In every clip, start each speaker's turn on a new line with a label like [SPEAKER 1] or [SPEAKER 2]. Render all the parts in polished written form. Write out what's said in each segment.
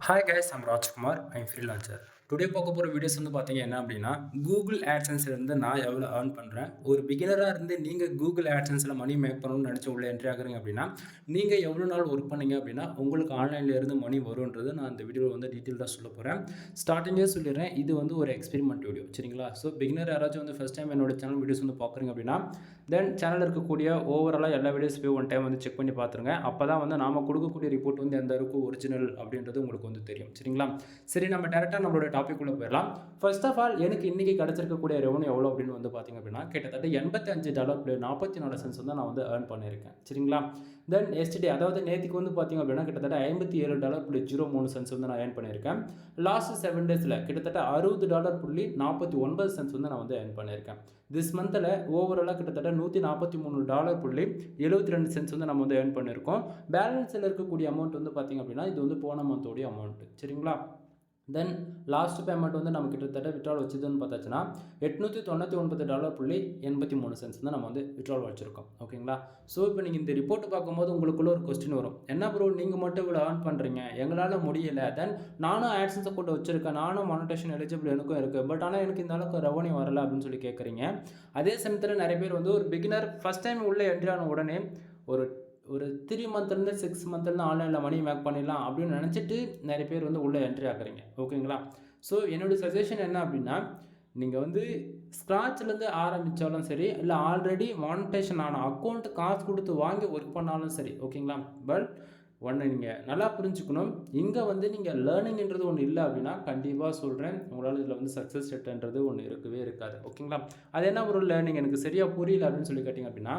[SPEAKER 1] Hi guys, I'm Rajkumar. I'm freelancer. Today பார்க்க போகிற videos வந்து பார்த்தீங்க என்ன அப்படின்னா கூகுள் ஆட்சன்ஸ்லேருந்து நான் எவ்வளோ ஏர்ன் பண்ணுறேன். ஒரு பிகினராக இருந்து நீங்கள் கூகுள் ஆட்சன்ஸில் மணி மேக் பண்ணணும்னு நினச்சி உள்ள என்ட்ரி ஆகுறீங்க அப்படின்னா நீங்கள் எவ்வளோ நாள் ஒர்க் பண்ணீங்க அப்படின்னா உங்களுக்கு ஆன்லைனில் இருந்து மணி வரும்ன்றது நான் இந்த வீடியோவில் வந்து டீட்டெயிலாக சொல்ல போகிறேன். ஸ்டார்டிங்கே சொல்லிடுறேன், இது வந்து ஒரு எக்ஸ்பெரிமெண்ட் வீடியோ, சரிங்களா? ஸோ பிகினர் யாராச்சும் வந்து ஃபஸ்ட் டைம் என்னோட சேனல் வீடியோஸ் வந்து பார்க்குறீங்க அப்படின்னா தென் சேனலில் இருக்கக்கூடிய ஓவராலாக எல்லா வீடியோஸ் போய் ஒன் டைம் வந்து செக் பண்ணி பார்த்துருங்க. அப்போ தான் வந்து நாம் கொடுக்கக்கூடிய ரிப்போர்ட் வந்து எந்த அளவுக்கு ஒரிஜினல் அப்படின்றது உங்களுக்கு வந்து தெரியும், சரிங்களா? சரி, நம்ம டேரெக்டாக நம்மளோட டாபிக் உள்ள போயிடலாம். ஃபர்ஸ்ட் ஆஃப் ஆல் எனக்கு இன்றைக்கி கிடச்சிருக்கக்கூடிய ரெவன்யூ எவ்வளோ அப்படின்னு வந்து பார்த்திங்க அப்படின்னா கிட்டத்தட்ட $85.44 வந்து நான் வந்து ஏர்ன் பண்ணியிருக்கேன், சரிங்களா? தென் எஸ்டே, அதாவது நேற்றுக்கு வந்து பார்த்திங்க அப்படின்னா கிட்டத்தட்ட $57.03 வந்து நான் ஏர்ன் பண்ணியிருக்கேன். லாஸ்ட் 7 டேஸில் கிட்டத்தட்ட $60.49 வந்து நான் வந்து ஏர்ன் பண்ணியிருக்கேன். திஸ் மந்தில் ஓவராலாக கிட்டத்தட்ட $143.72 வந்து நம்ம வந்து ஏர்ன் பண்ணியிருக்கோம். பேலன்ஸில் இருக்கக்கூடிய அமௌண்ட் வந்து பார்த்திங்க அப்படின்னா இது வந்து போன மந்தோடைய அமௌண்ட்டு, சரிங்களா? தென் லாஸ்ட் பேமெண்ட் வந்து நம்ம கிட்டத்தட்ட விட்ரால் வச்சதுன்னு பார்த்தாச்சுன்னா $899.83 வந்து நம்ம வந்து விட்ரால் வச்சுருக்கோம், ஓகேங்களா? ஸோ இப்போ நீங்கள் இந்த ரிப்போர்ட் பார்க்கும்போது உங்களுக்குள்ள ஒரு கொஸ்டின் வரும், என்ன ப்ரோ நீங்கள் மட்டும் இவ்வளோ ஏர்ன் பண்ணுறீங்க, எங்களால் முடியலை. தென் நானும் ஆட்சன்ஸ் அக்கௌண்ட் வச்சுருக்கேன், நானும் மானிட்டேஷன் எலிஜிபிள் எனக்கும் இருக்குது, பட் ஆனால் எனக்கு இந்த அளவுக்கு ரெவன்யூ வரலை அப்படின்னு சொல்லி கேட்குறீங்க. அதே சமயத்தில் நிறைய பேர் வந்து ஒரு பிகினர் ஃபஸ்ட் டைம் உள்ளே என்ட்ரி ஆன உடனே ஒரு 3 மந்த்லேருந்து 6 மந்த்லேருந்து ஆன்லைனில் மணி மேக் பண்ணிடலாம் அப்படின்னு நினச்சிட்டு நிறைய பேர் வந்து உள்ளே என்ட்ரி ஆகுறீங்க, ஓகேங்களா? ஸோ என்னுடைய சஜஷன் என்ன அப்படின்னா நீங்கள் வந்து ஸ்க்ராட்ச்லேருந்து ஆரம்பித்தாலும் சரி, இல்லை ஆல்ரெடி மானிட்டேஷன் ஆன அக்கௌண்ட்டு காசு கொடுத்து வாங்கி ஒர்க் பண்ணாலும் சரி, ஓகேங்களா? பட் ஒன்று நீங்கள் நல்லா புரிஞ்சுக்கணும், இங்கே வந்து நீங்கள் லேர்னிங்ன்றது ஒன்று இல்லை அப்படின்னா கண்டிப்பாக சொல்கிறேன் உங்களால் இதில் வந்து சக்ஸஸ் செட்டுன்றது ஒன்று இருக்கவே இருக்காது, ஓகேங்களா? அது என்ன ஒரு லேர்னிங் எனக்கு சரியாக புரியல அப்படின்னு சொல்லி கேட்டிங்க அப்படின்னா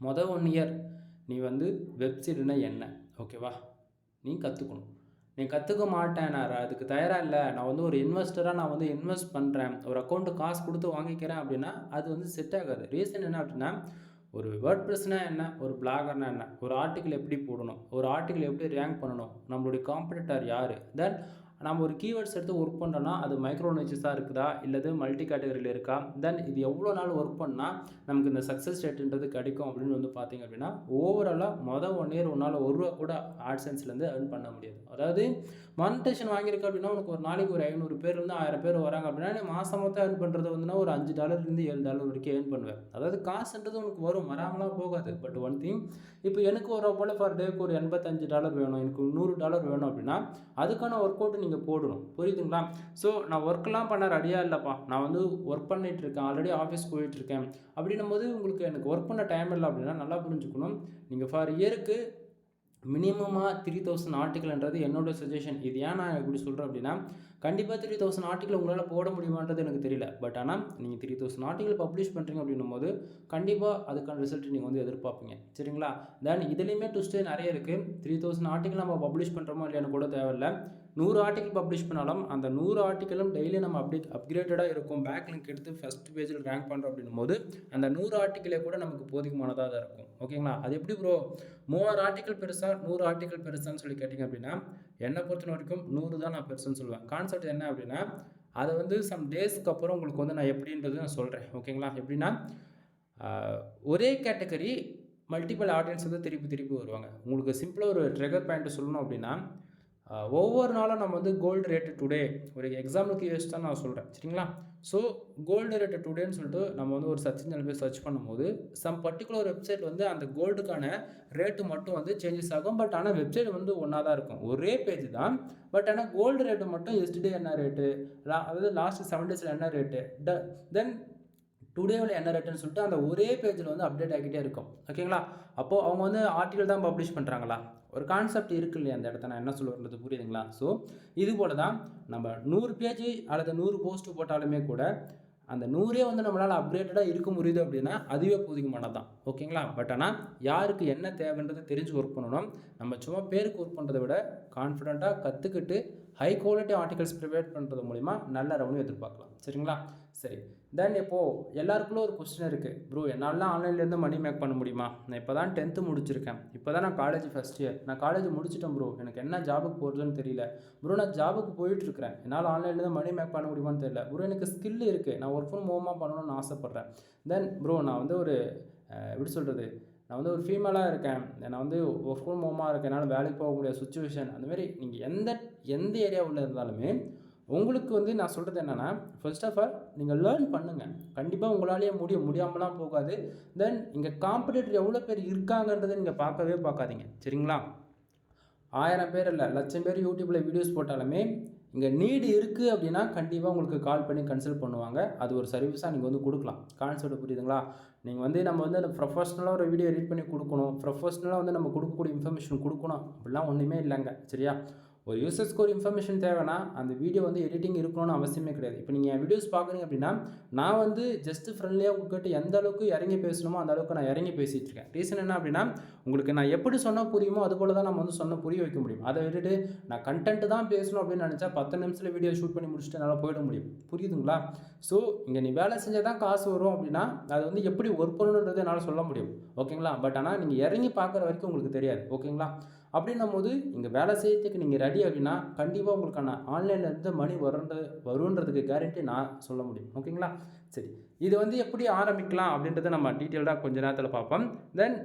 [SPEAKER 1] மொதல் 1 இயர் நீ வந்து வெப்சைட்னா என்ன, ஓகேவா? நீ கற்றுக்கணும். நீ கற்றுக்க மாட்டேன், நான் அதுக்கு தயாராக இல்லை, நான் வந்து ஒரு இன்வெஸ்டராக நான் வந்து இன்வெஸ்ட் பண்ணுறேன், ஒரு அக்கௌண்ட்டு காசு கொடுத்து வாங்கிக்கிறேன் அப்படின்னா அது வந்து செட் ஆகாது. ரீசன் என்ன அப்படின்னா ஒரு வேர்ட் ப்ரெஸ்னா என்ன, ஒரு பிளாகர்னா என்ன, ஒரு ஆர்டிக்கிள் எப்படி போடணும், ஒரு ஆர்டிக்கிள் எப்படி ரேங்க் பண்ணணும், நம்மளுடைய காம்படிட்டர் யார், தென் நம்ம ஒரு கீவேர்ட்ஸ் எடுத்து ஒர்க் பண்ணுறோன்னா அது மைக்ரோ நிச்சஸாக இருக்குதா இல்லது மல்டி கேட்டகரியில் இருக்கா, தென் இது எவ்வளோ நாள் ஒர்க் பண்ணால் நமக்கு இந்த சக்ஸஸ் ரேட்டுன்றது கிடைக்கும் அப்படின்னு வந்து பார்த்திங்க அப்படின்னா ஓவராலாக மொதல் 1 இயர் உன்னால் ₹1 கூட ஆட்சன்ஸ்லேருந்து ஏர்ன் பண்ண முடியாது. அதாவது மானிட்டேஷன் வாங்கியிருக்க அப்படின்னா உனக்கு ஒரு நாளைக்கு ஒரு 500 பேர்லேருந்து 1000 பேர் வராங்க அப்படின்னா நீ மாதம் மொத்தம் ஏர்ன் பண்ணுறது வந்துன்னா ஒரு $5 $7 வரைக்கும் ஏர்ன் பண்ணுவேன். அதாவது காசுன்றது உனக்கு வரும், வராமலாம் போகாது. பட் ஒன் திங், இப்போ எனக்கு ஒரு போல் ஃபார் டேக்கு ஒரு $85 வேணும், எனக்கு $100 வேணும் அப்படின்னா அதுக்கான ஒர்க் அவுட் நீங்கள் போடணும், புரியுதுங்களா? ஸோ நான் ஒர்க்லாம் பண்ண ரெடியாக இல்லைப்பா, நான் வந்து ஒர்க் பண்ணிகிட்ருக்கேன், ஆல்ரெடி ஆஃபீஸ் போயிட்டுருக்கேன் அப்படின்னும் போது உங்களுக்கு எனக்கு ஒர்க் பண்ண டைம் இல்லை அப்படின்னா நல்லா புரிஞ்சுக்கணும், நீங்கள் ஃபார் இயருக்கு மினிமமாக 3000 ஆர்டிக்கல்ன்றது என்னோடய சஜஷன். இது ஏன் நான் எப்படி சொல்கிறேன் அப்படின்னா கண்டிப்பாக 3000 ஆர்டிக்கல் உங்களால் போட முடியுமான்றது எனக்கு தெரியல. பட் ஆனால் நீங்கள் 3000 ஆர்டிக்கல் பப்ளிஷ் பண்ணுறீங்க அப்படின்னும் போது கண்டிப்பாக அதுக்கான ரிசல்ட் நீங்கள் வந்து எதிர்பார்ப்பீங்க, சரிங்களா? தென் இதுலேயுமே ட்விஸ்ட்டு நிறைய இருக்குது. 3000 ஆர்டிக்கல் நம்ம பப்ளிஷ் பண்ணுறோமோ இல்லையான்னு கூட தேவையில்லை. 100 ஆர்டிக்கல் பப்ளிஷ் பண்ணாலும் அந்த 100 ஆர்டிக்கலும் டெய்லி நம்ம அப்கிரேட்டடாக இருக்கும், பேக் லிங்க் எடுத்து ஃபஸ்ட் பேஜில் ரேங்க் பண்ணுறோம் அப்படின்னும் போது அந்த 100 ஆர்டிக்கலே கூட நமக்கு போதுமானதாக தான் இருக்கும், ஓகேங்களா? அது எப்படி ப்ரோ 3000 ஆர்டிக்கல் பெருசாக 100 ஆர்டிக்கல் பெருசான்னு சொல்லி கேட்டிங்க அப்படின்னா என்னை பொறுத்த வரைக்கும் 100 தான் நான் பெருசுன்னு சொல்லுவேன். கான்செப்ட் என்ன அப்படின்னா அதை வந்து சம் டேஸ்க்கு அப்புறம் உங்களுக்கு வந்து நான் எப்படின்றது நான் சொல்கிறேன், ஓகேங்களா? எப்படின்னா ஒரே கேட்டகரி மல்டிபிள் ஆடியன்ஸ் வந்து திருப்பி திருப்பி வருவாங்க. உங்களுக்கு சிம்பிளாக ஒரு ட்ரிகர் பாயிண்ட் சொல்லணும் அப்படின்னா ஒவ்வொரு நாளும் நம்ம வந்து கோல்டு ரேட்டு டுடே ஒரு எக்ஸாம்பிளுக்கு யூஸ் தான் நான் சொல்கிறேன், சரிங்களா? ஸோ கோல்டு ரேட்டு டுடேன்னு சொல்லிட்டு நம்ம வந்து ஒரு சர்ச் இன்ஜினில் போய் சர்ச் பண்ணும்போது சம் பர்டிகுலர் வெப்சைட் வந்து அந்த கோல்டுக்கான ரேட்டு மட்டும் வந்து சேஞ்சஸ் ஆகும். பட் ஆனால் வெப்சைட் வந்து ஒன்றா தான் இருக்கும், ஒரே பேஜ் தான். பட் ஆனால் கோல்டு ரேட்டு மட்டும் எஸ்டே என்ன ரேட்டு, அதாவது லாஸ்ட் 7 டேஸில் என்ன ரேட்டு, தென் டுடேவில் என்ன ரேட்டுன்னு சொல்லிட்டு அந்த ஒரே பேஜில் வந்து அப்டேட் ஆகிட்டே இருக்கும், ஓகேங்களா? அப்போது அவங்க வந்து ஆர்டிக்கல் தான் பப்ளிஷ் பண்ணுறாங்களா, ஒரு கான்செப்ட் இருக்கு இல்லையா அந்த இடத்த, நான் என்ன சொல்லுறது புரியுதுங்களா? ஸோ இது போல தான் நம்ம 100 பேஜ் அல்லது 100 போஸ்ட்டு போட்டாலுமே கூட அந்த 100 வந்து நம்மளால் அப்டேட்டடாக இருக்க முடியுது அப்படின்னா அதுவே போதுமானது தான், ஓகேங்களா? பட் ஆனால் யாருக்கு என்ன தேவைன்றதை தெரிஞ்சு ஒர்க் பண்ணணும். நம்ம சும்மா பேருக்கு ஒர்க் பண்ணுறதை விட கான்ஃபிடெண்ட்டாக கற்றுக்கிட்டு ஹை குவாலிட்டி ஆர்டிகல்ஸ் ப்ரிப்பேர் பண்ணுறது மூலிமா நல்ல ரெவன்யூ எதிர்பார்க்கலாம், சரிங்களா? சரி, தென் இப்போது எல்லாருக்குள்ள ஒரு கொஸ்டின் இருக்குது, ப்ரோ என்னாலாம் ஆன்லைன்லேருந்து மணி மேக் பண்ண முடியுமா? நான் இப்போ தான் 10th முடிச்சிருக்கேன், இப்போ தான் நான் காலேஜ் ஃபஸ்ட் இயர், நான் காலேஜ் முடிச்சிட்டேன் ப்ரோ, எனக்கு என்ன ஜாபுக்கு போகிறதுன்னு தெரியல ப்ரோ, நான் ஜாபுக்கு போயிட்டுருக்கிறேன், என்னால் ஆன்லைன்லேருந்து மணி மேக் பண்ண முடியுமான்னு தெரியல ப்ரோ, எனக்கு ஸ்கில் இருக்குது, நான் ஒர்க் ஃப்ரம் ஹோமாக பண்ணணும்னு ஆசைப்பட்றேன். தென் ப்ரோ நான் வந்து ஒரு எப்படி சொல்கிறது, நான் வந்து ஒரு ஃபீமேலாக இருக்கேன், நான் வந்து ஒர்க் ஃப்ரம் ஹோமாக இருக்கேன், என்னால் வேலைக்கு போக முடியாத சுச்சுவேஷன், அந்தமாரி நீங்கள் எந்த ஏரியாவில் இருந்தாலுமே உங்களுக்கு வந்து நான் சொல்கிறது என்னென்னா, ஃபர்ஸ்ட் ஆஃப் ஆல் நீங்கள் லேர்ன் பண்ணுங்கள். கண்டிப்பாக உங்களாலேயே முடியாமலாம் போகாது. தென் இங்கே காம்படிட்டர் எவ்வளோ பேர் இருக்காங்கன்றதை நீங்கள் பார்க்கவே பார்க்காதீங்க. சரிங்களா? 1000 பேர் இல்லை, 1,00,000 பேர் யூடியூப்பில் வீடியோஸ் போட்டாலுமே இங்கே நீடு இருக்குது அப்படின்னா கண்டிப்பாக உங்களுக்கு கால் பண்ணி கன்சல்ட் பண்ணுவாங்க. அது ஒரு சர்வீஸாக நீங்கள் வந்து கொடுக்கலாம். கான்செப்ட் புரியுதுங்களா? நீங்கள் வந்து நம்ம வந்து அந்த ப்ரொஃபஷ்னலாக ஒரு வீடியோ எடிட் பண்ணி கொடுக்கணும், ப்ரொஃபஷ்னலாக வந்து நம்ம கொடுக்கக்கூடிய இன்ஃபர்மேஷன் கொடுக்கணும் அப்படிலாம் ஒன்றுமே இல்லைங்க. சரியா? ஒரு யூசர்ஸ்க்கு ஒரு இன்ஃபர்மேஷன் தேவைன்னா அந்த வீடியோ வந்து எடிட்டிங் இருக்கணும்னு அவசியமே கிடையாது. இப்போ நீங்கள் என் வீடியோஸ் பார்க்குறீங்க அப்படின்னா நான் வந்து ஜஸ்ட்டு ஃப்ரெண்ட்லியாக உங்கள்கிட்ட எந்த அளவுக்கு இறங்கி பேசணுமோ அந்த அளவுக்கு நான் இறங்கி பேசிகிட்டு இருக்கேன். ரீசன் என்ன அப்படின்னா உங்களுக்கு நான் எப்படி சொன்னால் புரியுமோ அது போல தான் நம்ம வந்து புரிய வைக்க முடியும். அதை விட்டுட்டு நான் கண்டென்ட் தான் பேசணும் அப்படின்னு நினச்சா 10 நிமிஷத்தில் வீடியோ ஷூட் பண்ணி முடிச்சுட்டு என்னால் போயிட முடியும். புரியுதுங்களா? ஸோ இங்கே நீ வேலை செஞ்சால் தான் காசு வரும் அப்படின்னா அது வந்து எப்படி ஒர்க் பண்ணணுன்றது என்னால் சொல்ல முடியும். ஓகேங்களா? பட் ஆனால் நீங்கள் இறங்கி பார்க்குற வரைக்கும் உங்களுக்கு தெரியாது. ஓகேங்களா? அப்படின்னும் போது இங்கே வேலை செய்யறதுக்கு நீங்கள் ரெடி அப்படின்னா கண்டிப்பாக உங்களுக்கான ஆன்லைன்லேருந்து மணி வருன்றதுக்கு கேரண்டி நான் சொல்ல முடியும். ஓகேங்களா? சரி, இது வந்து எப்படி ஆரம்பிக்கலாம் அப்படின்றத நம்ம டீட்டெயில்டாக கொஞ்ச நேரத்தில் பார்ப்போம். தென்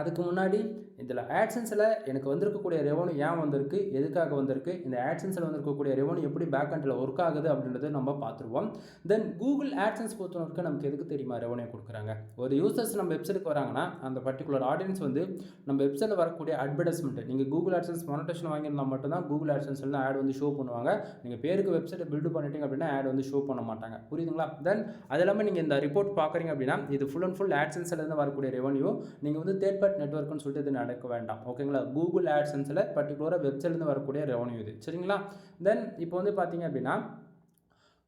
[SPEAKER 1] அதுக்கு முன்னாடி இதில் ஆட்சன்ஸில் எனக்கு வந்திருக்கக்கூடிய ரெவன்யூ ஏன் வந்திருக்கு, எதுக்காக வந்திருக்கு, இந்த ஆட்சன்ஸில் வந்திருக்கக்கூடிய ரெவன்யூ எப்படி பேக் எண்டில் ஒர்க் ஆகுது அப்படின்றத நம்ம பார்த்துருவோம். தென் கூகுள் ஆட்சன்ஸ் பொறுத்தவரைக்கும் நமக்கு எதுக்கு தெரியுமா ரெவன்யூ கொடுக்குறாங்க? ஒரு யூசர்ஸ் நம்ம வெப்சைட்டுக்கு வராங்கன்னா அந்த பர்டிகுலர் ஆடியன்ஸ் வந்து நம்ம வெப்சைட்டில் வரக்கூடிய அட்வர்டைஸ்மெண்ட், நீங்கள் கூகுள் ஆட்சன்ஸ் மானிட்டேஷன் வாங்கியிருந்தால் மட்டும்தான் கூகுள் ஆட்சன்ஸில் ஆட் வந்து ஷோ பண்ணுவாங்க. நீங்கள் பேருக்கு வெப்சைட்டை பில்டு பண்ணிட்டீங்க அப்படின்னா ஆட் வந்து ஷோ பண்ண மாட்டாங்க. புரியுதுங்களா? தென் அது இல்லாமல் நீங்கள் இந்த ரிப்போர்ட் பார்க்குறீங்க அப்படின்னா இது ஃபுல் அண்ட் ஃபுல் ஆட்சன்ஸ்லேருந்து வரக்கூடிய ரெவன்யூ. நீங்கள் வந்து தேர்ட் பார்ட்டி நெட்வொர்க்னு சொல்லிட்டு இது நடக்க வேண்டாம். ஓகேங்களா? கூகுள் ஆட்சன்ஸில் பர்டிகுலராக வெப்சைட்லேருந்து வரக்கூடிய ரெவன்யூ இது. சரிங்களா? தென் இப்போ வந்து பார்த்தீங்க அப்படின்னா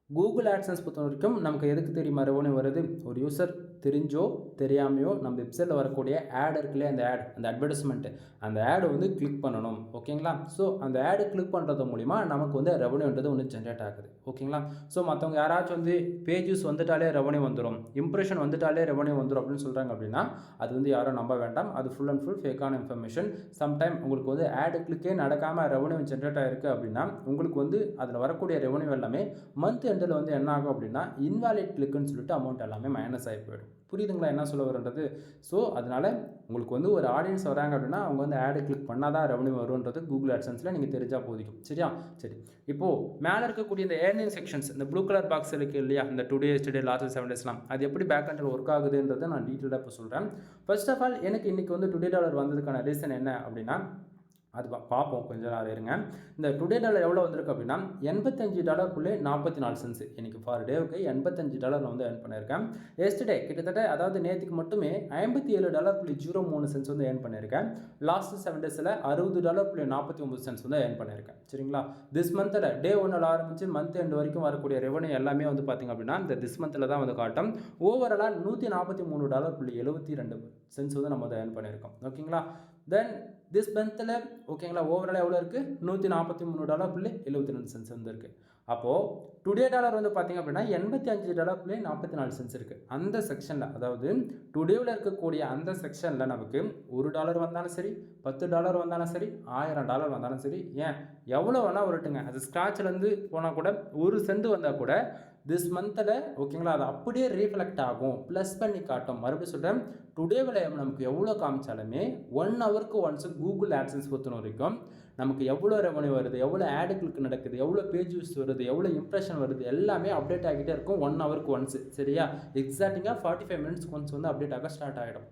[SPEAKER 1] கூகுள் ஆட்சன்ஸ் பொறுத்த வரைக்கும் நமக்கு எதுக்கு தெரியுமா ரெவன்யூ வருது? ஒரு யூசர் தெரிஞ்சோ தெரியாமையோ நம்ம வெப்சைட்டில் வரக்கூடிய ஆட் இருக்குல்லையே, அந்த அட்வர்டைஸ்மெண்ட்டு, அந்த ஆடை வந்து கிளிக் பண்ணணும். ஓகேங்களா? ஸோ அந்த ஆடு கிளிக் பண்ணுறது மூலிமா நமக்கு வந்து ரெவன்யூன்றது ஒன்று ஜென்ரேட் ஆகுது. ஓகேங்களா? ஸோ மற்றவங்க யாராச்சும் வந்து பேஜஸ் வந்துட்டாலே ரெவன்யூ வந்துடும், இம்ப்ரெஷன் வந்துட்டாலே ரெவன்யூ வந்துடும் அப்படின்னு சொல்கிறாங்க அப்படின்னா அது வந்து யாரும் நம்ப வேண்டாம். அது ஃபுல் அண்ட் ஃபுல் ஃபேக்கான இன்ஃபர்மேஷன். சம்டைம் உங்களுக்கு வந்து ஆடு கிளிக்கே நடக்காமல் ரெவன்யூ ஜென்ரேட் ஆகிருக்கு அப்படின்னா உங்களுக்கு வந்து அதில் வரக்கூடிய ரெவன்யூ எல்லாமே மந்த் எண்டில் வந்து என்ன ஆகும் அப்படின்னா இன்வாலிட் கிளிக்குன்னு சொல்லிட்டு அமௌண்ட் எல்லாமே மைனஸ் ஆகி போயிடும். புரியுதுங்களா என்ன சொல்ல வரன்றது? ஸோ அதனால் உங்களுக்கு வந்து ஒரு ஆடியன்ஸ் வராங்க அப்படின்னா அவங்க வந்து ஆடு கிளிக் பண்ணால் தான் ரெவன்யூ வரும்ன்றது கூகுள் ஆட்சன்ஸில் நீங்கள் தெரிஞ்சால் போதிக்கும். சரியா? சரி, இப்போது மேலே இருக்கக்கூடிய இந்த ஏர்னிங் செக்ஷன்ஸ், இந்த ப்ளூ கலர் பாக்ஸ் இருக்குது இல்லையா, இந்த டுடே எஸ்டே லாஸ்ட் 7 டேஸ்லாம், அது எப்படி பேக் எண்டில் ஒர்க் ஆகுதுன்றதை நான் டீட்டெயிலாக இப்போ சொல்கிறேன். ஃபர்ஸ்ட் ஆஃப் ஆல் எனக்கு இன்றைக்கி வந்து டுடே டாலர் வந்ததுக்கான ரீசன் என்ன அப்படின்னா அது பார்ப்போம், கொஞ்சம் நேரம் இருங்க. இந்த டுடே டாலர் எவ்வளோ வந்திருக்கு அப்படின்னா $85.44 எனக்கு ஃபார் டேவுக்கு $85 நான் வந்து ஏர்ன் பண்ணியிருக்கேன். எஸ்டே கிட்டத்தட்ட அதாவது நேற்றுக்கு மட்டுமே $57.03 வந்து ஏர்ன் பண்ணியிருக்கேன். லாஸ்ட் 7 டேஸில் $60.49 வந்து ஏர்ன் பண்ணியிருக்கேன். சரிங்களா? திஸ் மந்தில் டே 1 ஆரம்பித்து மந்த் எண்ட் வரைக்கும் வரக்கூடிய ரெவன்யூ எல்லாமே வந்து பார்த்திங்க அப்படின்னா இந்த திஸ் மந்தில் தான் வந்து காட்டும். ஓவராலாக $143.72 வந்து நம்ம வந்து ஏர்ன் பண்ணியிருக்கோம். ஓகேங்களா? தென் திஸ் மந்தில் ஓகேங்களா ஓவராலாக எவ்வளோ இருக்குது? $143.72 வந்து இருக்குது. அப்போது டுடே டாலர் வந்து பார்த்திங்க அப்படின்னா $85.44 இருக்குது. அந்த செக்ஷனில் அதாவது டுடேவில் இருக்கக்கூடிய அந்த செக்ஷனில் நமக்கு $1 வந்தாலும் சரி, $10 வந்தாலும் சரி, $1000 வந்தாலும் சரி, ஏன் எவ்வளோ வேணால் வரட்டுங்க, அது ஸ்க்ராட்ச்லேருந்து போனால் கூட 1 சென்ட் வந்தால் கூட திஸ் மந்தில் ஓகேங்களா அது அப்படியே ரீஃப்ளெக்ட் ஆகும், ப்ளஸ் பண்ணி காட்டும். மறுபடியும் சொல்கிறேன், டுடேவில் நமக்கு எவ்வளோ காமிச்சாலுமே 1 ஹவருக்கு ஒன்ஸ் கூகுள் ஆட்சன்ஸ் பொறுத்த வரைக்கும் நமக்கு எவ்வளோ ரெவன்யூ வருது, எவ்வளோ ஆடு கிளிக் நடக்குது, எவ்வளோ பேஜ் வியூஸ் வருது, எவ்வளோ இம்ப்ரெஷன் வருது, எல்லாமே அப்டேட் ஆகிட்டே இருக்கும் 1 ஹவருக்கு ஒன்ஸ். சரியா? எக்ஸாக்டிங்காக 45 மினிட்ஸ்க்கு ஒன்ஸ் வந்து அப்டேட் ஆக ஸ்டார்ட் ஆகிடும்.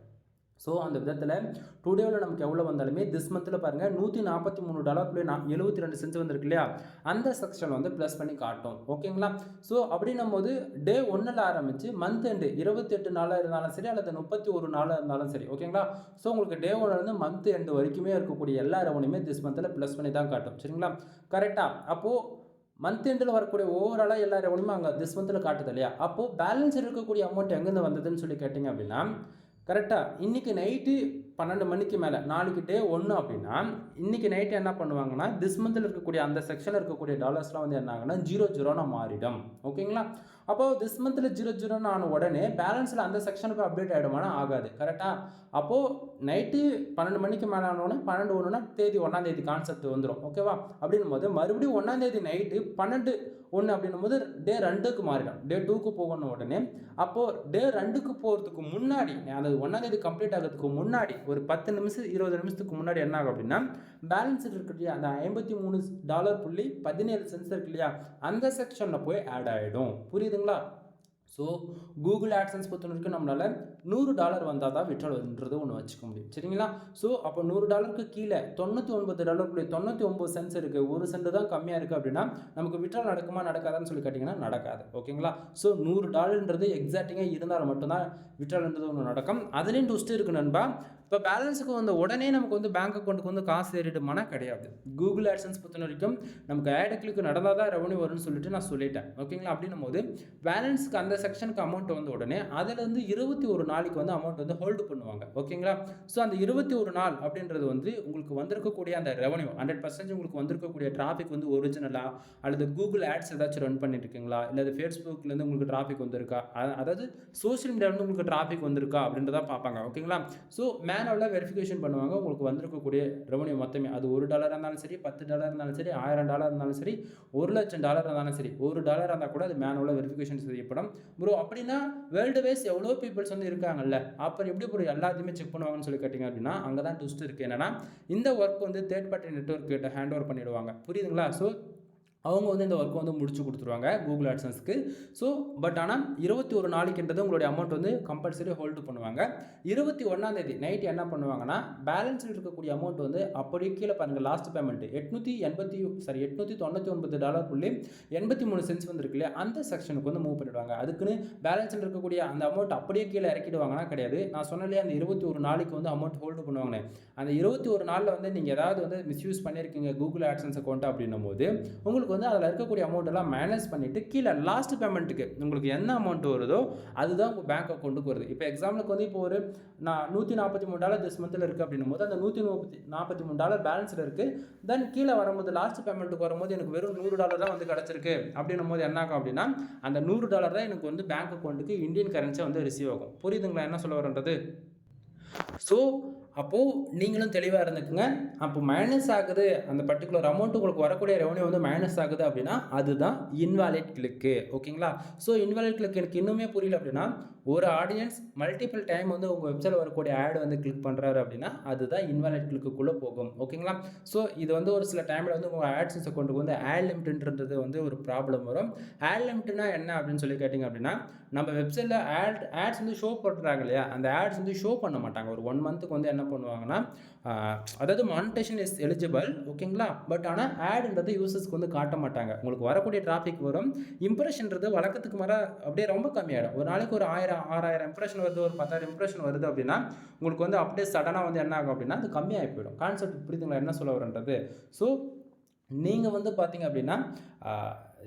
[SPEAKER 1] ஸோ அந்த விதத்தில் டுடேவில் நமக்கு எவ்வளோ வந்தாலுமே திஸ் மந்தில் பாருங்கள் $143.72 வந்துருக்கு இல்லையா, அந்த செக்ஷன் வந்து ப்ளஸ் பண்ணி காட்டும். ஓகேங்களா? ஸோ அப்படின்னும் போது டே 1 ஆரம்பித்து மந்த் எண்டு 28 நாளாக இருந்தாலும் சரி அல்லது 31 நாளாக இருந்தாலும் சரி. ஓகேங்களா? ஸோ உங்களுக்கு டே 1 மந்த் எண்டு வரைக்குமே இருக்கக்கூடிய எல்லா ரெவன்யூமே திஸ் மந்தில் ப்ளஸ் பண்ணி தான் காட்டும். சரிங்களா? கரெக்டாக? அப்போது மந்த் எண்டில் வரக்கூடிய ஓவராலாக எல்லா ரெவன்யூமே அங்கே திஸ் மந்தில் காட்டுது இல்லையா, அப்போது பேலன்ஸ் இருக்கக்கூடிய அமௌண்ட் எங்கேருந்து வந்ததுன்னு சொல்லி கேட்டிங்க அப்படின்னா கரெக்டாக இன்றைக்கி நைட்டு 12 மணிக்கு மேலே நாளைக்கு டே 1 அப்படின்னா இன்றைக்கி நைட்டு என்ன பண்ணுவாங்கன்னா திஸ் மந்தில் இருக்கக்கூடிய அந்த செக்ஷனில் இருக்கக்கூடிய டாலர்ஸ்லாம் வந்து என்ன ஆகுனா 0 மாறிடும். ஓகேங்களா? அப்போது திஸ் மந்தில் 0 ஆன உடனே பேலன்ஸில் அந்த செக்ஷனுக்கு அப்டேட் ஆகிடுமானா ஆகாது. கரெக்டாக? அப்போது நைட்டு 12 மணிக்கு மேலே ஆனோடனே 12/1 தேதி 1 கான்செப்ட் வந்துடும். ஓகேவா? அப்படின்னும் போது மறுபடியும் 1 நைட்டு 12/1 அப்படின்னும் போது டே 2க்கு மாறிடும். டே 2க்கு போகணும் உடனே. அப்போது டே 2க்கு போகிறதுக்கு முன்னாடி அந்த 1 கம்ப்ளீட் ஆகிறதுக்கு முன்னாடி ஒரு 10 நிமிஷம் 20 நிமிஷத்துக்கு முன்னாடி என்ன ஆகும் அப்படின்னா பேலன்ஸ் இருக்கு இல்லையா, அந்த $53.17 இருக்கு இல்லையா, அந்த செக்ஷனில் போய் ஆட் ஆகிடும். புரியுதுங்களா? ஸோ கூகுள் ஆட்சன்ஸ் பொறுத்த வரைக்கும் நம்மளால் $100 வந்தால் தான் விட்ரால்ன்றது ஒன்று வச்சுக்க முடியும். சரிங்களா? ஸோ அப்போ $100 கீழே $99.99 இருக்குது, 1 சென்ட் தான் கம்மியாக இருக்குது அப்படின்னா நமக்கு விட்ரால் நடக்குமா நடக்காதான்னு சொல்லி கேட்டிங்கன்னா நடக்காது. ஓகேங்களா? ஸோ $100 எக்ஸாக்டிங்காக இருந்தால் மட்டும்தான் விட்ரால்ன்றது ஒன்று நடக்கும். அதுலேயும் ட்விஸ்ட் இருக்குது நண்பா. இப்போ பேலன்ஸுக்கு வந்து உடனே நமக்கு வந்து பேங்க் அக்கௌண்ட்டுக்கு வந்து காசு ஏறிடுமானா கிடையாது. கூகுள் ஆட்சன்ஸ் பொறுத்த வரைக்கும் நமக்கு ஆட் கிளிக் நடந்தால் தான் ரெவன்யூ வரும்னு சொல்லிட்டு நான் சொல்லிட்டேன். ஓகேங்களா? அப்படின்னும் போது பேலன்ஸுக்கு அந்த செக்ஷனுக்கு அமௌண்ட் வந்து உடனே அதுலேருந்து 21 நாளைக்கு வந்து அமௌண்ட் வந்து ஹோல்டு பண்ணுவாங்க. ஓகேங்களா? ஸோ அந்த 21 நாள் அப்படின்றது வந்து உங்களுக்கு வந்திருக்கக்கூடிய அந்த ரெவன்யூ 100% உங்களுக்கு வந்திருக்கக்கூடிய டிராஃபிக் வந்து ஒரிஜினலா அல்லது கூகுள் ஆட்ஸ் ஏதாச்சும் ரன் பண்ணிட்டு இருக்கீங்களா, இல்லை ஃபேஸ்புக்லேருந்து உங்களுக்கு டிராஃபிக் வந்திருக்கா, அதாவது சோஷியல் மீடியாவிலேருந்து உங்களுக்கு டிராஃபிக் வந்திருக்கா அப்படின்றத பார்ப்பாங்க. ஓகேங்களா? ஸோ மேனுவலாக வெரிஃபிகேஷன் பண்ணுவாங்க. உங்களுக்கு வந்திருக்கக்கூடிய ரெவன்யூ மொத்தமே அது $1 இருந்தாலும் சரி, $10 இருந்தாலும் சரி, $1000 இருந்தாலும் சரி, $1,00,000 இருந்தாலும் சரி, $1 இருந்தால் கூட அது மேனுவலாக வெரிஃபிகேஷன் செய்யப்படும். ப்ரோ அப்படின்னா வேர்ல்டு வைஸ் எவ்வளோ பீப்புள்ஸ் வந்து இருக்காங்கல்ல, அப்புறம் எப்படி ப்ரோ எல்லாத்தையுமே செக் பண்ணுவாங்கன்னு சொல்லி கேட்டிங்க அப்படின்னா அங்கே தான் ட்விஸ்ட் இருக்குது. என்னன்னா இந்த ஒர்க் வந்து தேர்ட் பார்ட்டி நெட்வொர்க் கிட்ட ஹேண்ட் ஓவர் பண்ணிடுவாங்க. புரியுதுங்களா? ஸோ அவங்க வந்து இந்த ஒர்க்கை வந்து முடிச்சு கொடுத்துருவாங்க கூகுள் ஆட்சன்ஸ்க்கு. ஸோ பட் ஆனால் 21 நாளைக்குன்றது உங்களுடைய அமௌண்ட் வந்து கம்பல்சரி ஹோல்டு பண்ணுவாங்க. 21 நைட் என்ன பண்ணுவாங்கன்னா பேலன்ஸில் இருக்கக்கூடிய அமௌண்ட் வந்து அப்படியே கீழே பாருங்கள், லாஸ்ட் பேமெண்ட் $899.83 வந்துருக்கு இல்லையா, அந்த செக்ஷனுக்கு வந்து மூவ் பண்ணிவிடுவாங்க. அதுக்குன்னு பேலன்ஸில் இருக்கக்கூடிய அந்த அமௌண்ட் அப்படியே கீழே இறக்கிடுவாங்கன்னா கிடையாது. நான் சொன்னாலே அந்த 21 நாளைக்கு வந்து அமௌண்ட் ஹோல்டு பண்ணுவாங்கன்னு. அந்த 21 நாளில் வந்து நீங்கள் ஏதாவது வந்து மிஸ்யூஸ் பண்ணியிருக்கீங்க கூகுள் ஆட்சன்ஸ் அக்கௌண்ட் அப்படின்னும் போது உங்களுக்கு வந்து அதில் இருக்கக்கூடிய அமௌண்ட் எல்லாம் மேனேஜ் பண்ணிவிட்டு கீழே லாஸ்ட் பேமெண்ட்டுக்கு உங்களுக்கு என்ன அமௌண்ட் வருதோ அதுதான் உங்கள் பேங்க் அக்கௌண்ட்டுக்கு வருது. இப்போ எக்ஸாம்பிளுக்கு வந்து இப்போ ஒரு $143 திஸ் மந்தில் இருக்குது அப்படின்னும் போது அந்த $143 பேலன்ஸில் இருக்குது. தென் கீழே வரும்போது லாஸ்ட் பேமெண்ட்டுக்கு வரும்போது எனக்கு வெறும் $100 தான் வந்து கிடச்சிருக்கு அப்படின்னும் போது என்ன ஆகும் அப்படின்னா அந்த $100 தான் எனக்கு வந்து பேங்க் அக்கௌண்ட்டுக்கு இந்தியன் கரன்சியாக வந்து ரிசீவ் ஆகும். புரியுதுங்களா என்ன சொல்ல வரன்றது? ஸோ அப்போது நீங்களும் தெளிவாக இருந்துக்குங்க. அப்போ மைனஸ் ஆகுது, அந்த பர்டிகுலர் அமௌண்ட் உங்களுக்கு வரக்கூடிய ரெவன்யூ வந்து மைனஸ் ஆகுது அப்படின்னா அதுதான் இன்வாலிட் கிளிக்கு. ஓகேங்களா? ஸோ இன்வாலிட் கிளிக் எனக்கு இன்னுமே புரியல அப்படின்னா ஒரு ஆடியன்ஸ் மல்டிபிள் டைம் வந்து உங்கள் வெப்சைட்டில் வரக்கூடிய ஆட் வந்து கிளிக் பண்ணுறாரு அப்படின்னா அதுதான் இன்வாலிட் கிளிக்குள்ளே போகும். ஓகேங்களா? ஸோ இது வந்து ஒரு சில டைமில் வந்து உங்கள் ஆட்சன்ஸ் அக்கௌண்ட்டுக்கு வந்து ஆட் லிமிட்ன்றது வந்து ஒரு ப்ராப்ளம் வரும். ஆட் லிமிட்னா என்ன அப்படின்னு சொல்லி கேட்டிங்க அப்படின்னா நம்ம வெப்சைட்டில் ஆட்ஸ் வந்து ஷோ பண்ணுறாங்க இல்லையா, அந்த ஆட்ஸ் வந்து ஷோ பண்ண மாட்டாங்க. ஒரு 1 மந்த்துக்கு வந்து என்ன பண்ணுவாங்கன்னா அதாவது மானிட்டேஷன் இஸ் எலிஜிபிள். ஓகேங்களா? பட் ஆனால் ஆட்ன்றது யூசர்ஸ்க்கு வந்து காட்ட மாட்டாங்க. உங்களுக்கு வரக்கூடிய டிராஃபிக் வரும், இம்ப்ரெஷன்றது வழக்கத்துக்கு மாற அப்படியே ரொம்ப கம்மியாகிடும். ஒரு நாளைக்கு ஒரு 6,000 இம்ப்ரெஷன் வருது, ஒரு 10,000 இம்ப்ரெஷன் வருது அப்படின்னா உங்களுக்கு வந்து அப்படியே சடனாக வந்து என்ன ஆகும் அப்படின்னா அது கம்மியாகி போயிடும். கான்செப்ட் புரியுதுங்களா என்ன சொல்ல வரன்றது? ஸோ நீங்கள் வந்து பார்த்தீங்க அப்படின்னா